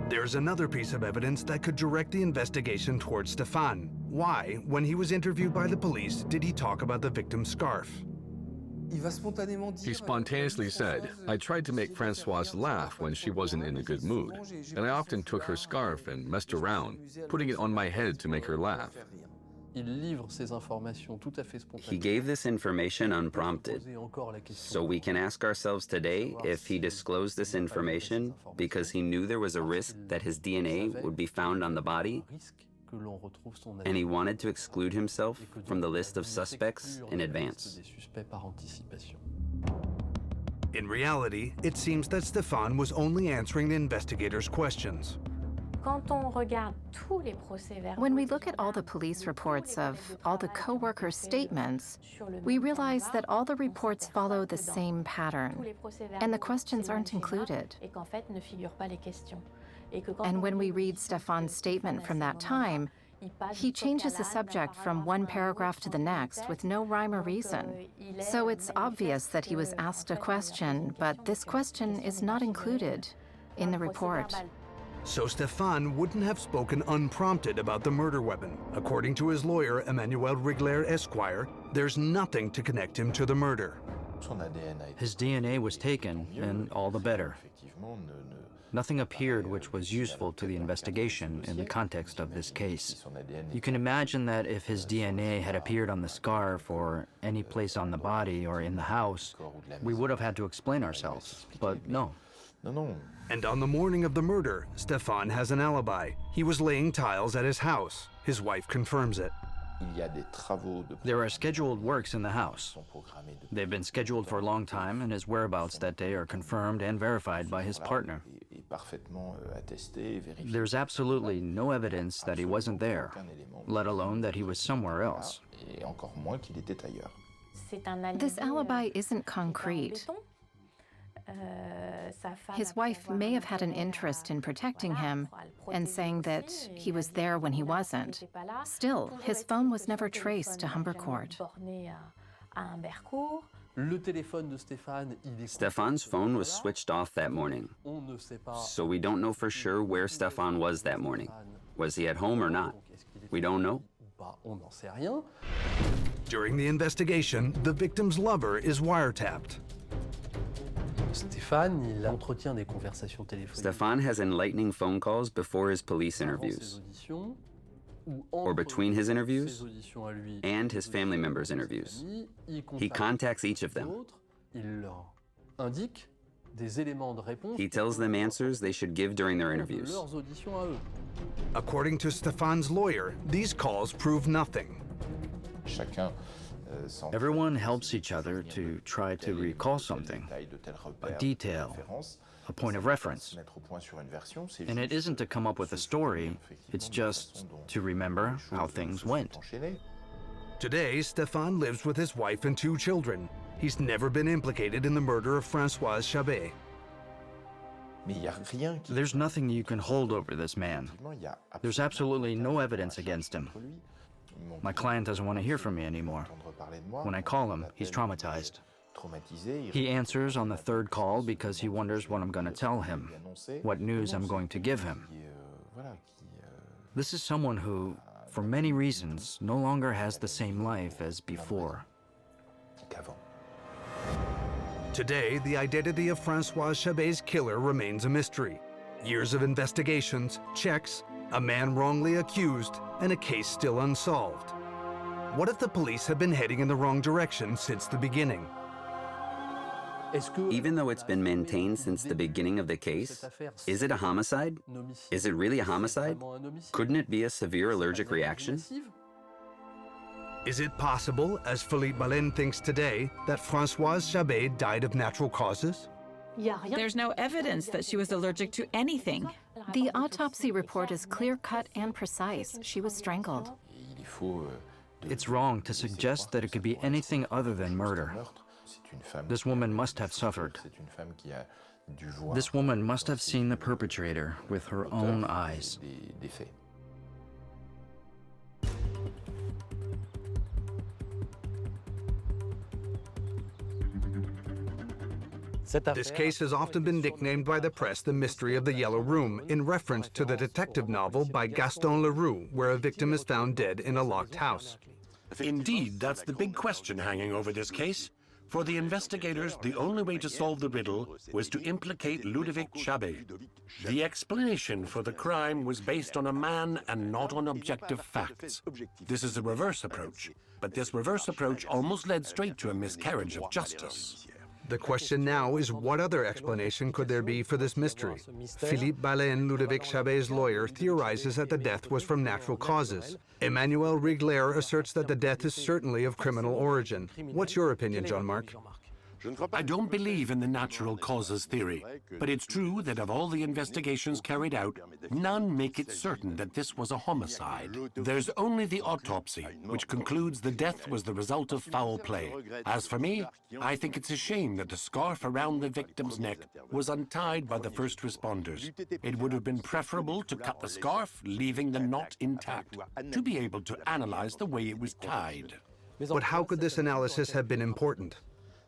There's another piece of evidence that could direct the investigation towards Stéphane. Why, when he was interviewed by the police, did he talk about the victim's scarf? He spontaneously said, "I tried to make Françoise laugh when she wasn't in a good mood, and I often took her scarf and messed around, putting it on my head to make her laugh." He gave this information unprompted, so we can ask ourselves today if he disclosed this information because he knew there was a risk that his DNA would be found on the body, and he wanted to exclude himself from the list of suspects in advance. In reality, it seems that Stéphane was only answering the investigators' questions. When we look at all the police reports of all the co-workers' statements, we realize that all the reports follow the same pattern, and the questions aren't included. And when we read Stéphane's statement from that time, he changes the subject from one paragraph to the next with no rhyme or reason. So it's obvious that he was asked a question, but this question is not included in the report. So Stéphane wouldn't have spoken unprompted about the murder weapon. According to his lawyer, Emmanuel Rigler Esquire, there's nothing to connect him to the murder. His DNA was taken, and all the better. Nothing appeared which was useful to the investigation in the context of this case. You can imagine that if his DNA had appeared on the scarf or any place on the body or in the house, we would have had to explain ourselves, but no. And on the morning of the murder, Stéphane has an alibi. He was laying tiles at his house. His wife confirms it. There are scheduled works in the house. They've been scheduled for a long time, and his whereabouts that day are confirmed and verified by his partner. There's absolutely no evidence that he wasn't there, let alone that he was somewhere else. This alibi isn't concrete. His wife may have had an interest in protecting him and saying that he was there when he wasn't. Still, his phone was never traced to Humbercourt. Stéphane's phone was switched off that morning, so we don't know for sure where Stéphane was that morning. Was he at home or not? We don't know. During the investigation, the victim's lover is wiretapped. Stéphane has enlightening phone calls before his police interviews, or between his interviews and his family members' interviews. He contacts each of them. He tells them answers they should give during their interviews. According to Stéphane's lawyer, these calls prove nothing. Everyone helps each other to try to recall something, a detail, a point of reference. And it isn't to come up with a story, it's just to remember how things went. Today, Stéphane lives with his wife and 2 children. He's never been implicated in the murder of Françoise Chabé. There's nothing you can hold over this man. There's absolutely no evidence against him. My client doesn't want to hear from me anymore. When I call him, he's traumatized. He answers on the 3rd call because he wonders what I'm going to tell him, what news I'm going to give him. This is someone who, for many reasons, no longer has the same life as before. Today, the identity of Françoise Chabé's killer remains a mystery. Years of investigations, checks, a man wrongly accused, and a case still unsolved. What if the police have been heading in the wrong direction since the beginning? Even though it's been maintained since the beginning of the case, is it a homicide? Is it really a homicide? Couldn't it be a severe allergic reaction? Is it possible, as Philippe Baleine thinks today, that Françoise Chabé died of natural causes? There's no evidence that she was allergic to anything. The autopsy report is clear-cut and precise. She was strangled. It's wrong to suggest that it could be anything other than murder. This woman must have suffered. This woman must have seen the perpetrator with her own eyes. This case has often been nicknamed by the press the mystery of the Yellow Room, in reference to the detective novel by Gaston Leroux, where a victim is found dead in a locked house. Indeed, that's the big question hanging over this case. For the investigators, the only way to solve the riddle was to implicate Ludovic Chabé. The explanation for the crime was based on a man and not on objective facts. This is a reverse approach, but this reverse approach almost led straight to a miscarriage of justice. The question now is, what other explanation could there be for this mystery? Philippe Baleine, Ludovic Chabé's lawyer, theorizes that the death was from natural causes. Emmanuel Rigler asserts that the death is certainly of criminal origin. What's your opinion, Jean-Marc? I don't believe in the natural causes theory, but it's true that of all the investigations carried out, none make it certain that this was a homicide. There's only the autopsy, which concludes the death was the result of foul play. As for me, I think it's a shame that the scarf around the victim's neck was untied by the first responders. It would have been preferable to cut the scarf, leaving the knot intact, to be able to analyze the way it was tied. But how could this analysis have been important?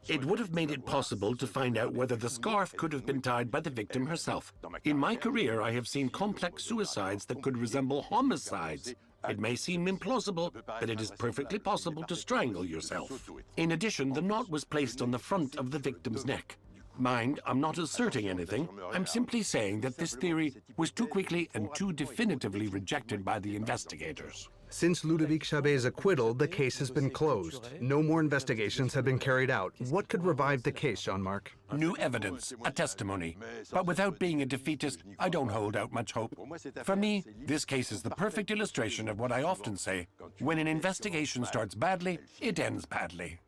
It would have made it possible to find out whether the scarf could have been tied by the victim herself. In my career, I have seen complex suicides that could resemble homicides. It may seem implausible, but it is perfectly possible to strangle yourself. In addition, the knot was placed on the front of the victim's neck. Mind, I'm not asserting anything. I'm simply saying that this theory was too quickly and too definitively rejected by the investigators. Since Ludovic Chabé's acquittal, the case has been closed. No more investigations have been carried out. What could revive the case, Jean-Marc? New evidence, a testimony. But without being a defeatist, I don't hold out much hope. For me, this case is the perfect illustration of what I often say. When an investigation starts badly, it ends badly.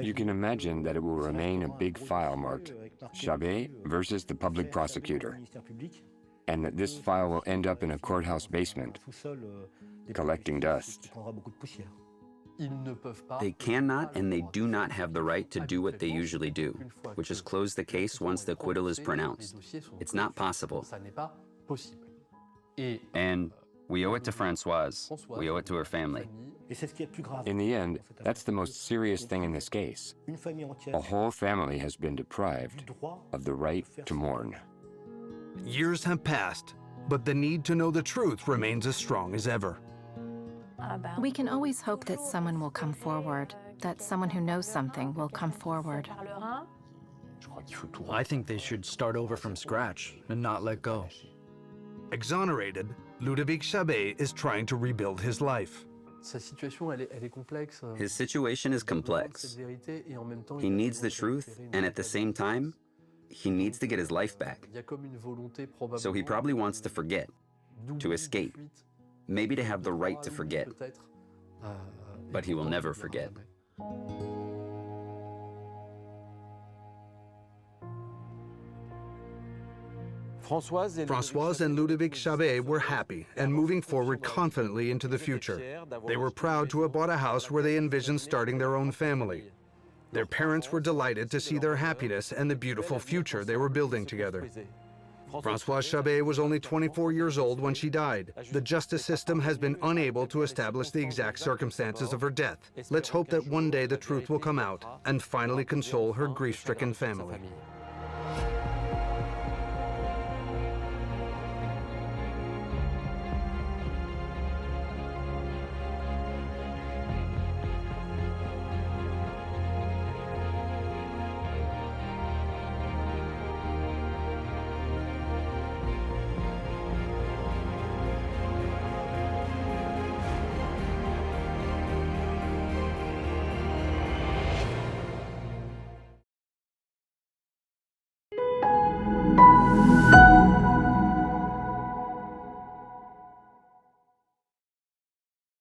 You can imagine that it will remain a big file marked Chabé versus the public prosecutor, and that this file will end up in a courthouse basement, collecting dust. They cannot and they do not have the right to do what they usually do, which is close the case once the acquittal is pronounced. It's not possible. And we owe it to Françoise. We owe it to her family. In the end, that's the most serious thing in this case. A whole family has been deprived of the right to mourn. Years have passed, but the need to know the truth remains as strong as ever. We can always hope that someone will come forward, that someone who knows something will come forward. I think they should start over from scratch and not let go. Exonerated, Ludovic Chabé is trying to rebuild his life. His situation is complex. He needs the truth, and at the same time, he needs to get his life back. So he probably wants to forget, to escape, maybe to have the right to forget. But he will never forget. Françoise and Ludovic Chabé were happy and moving forward confidently into the future. They were proud to have bought a house where they envisioned starting their own family. Their parents were delighted to see their happiness and the beautiful future they were building together. Françoise Chabé was only 24 years old when she died. The justice system has been unable to establish the exact circumstances of her death. Let's hope that one day the truth will come out and finally console her grief-stricken family.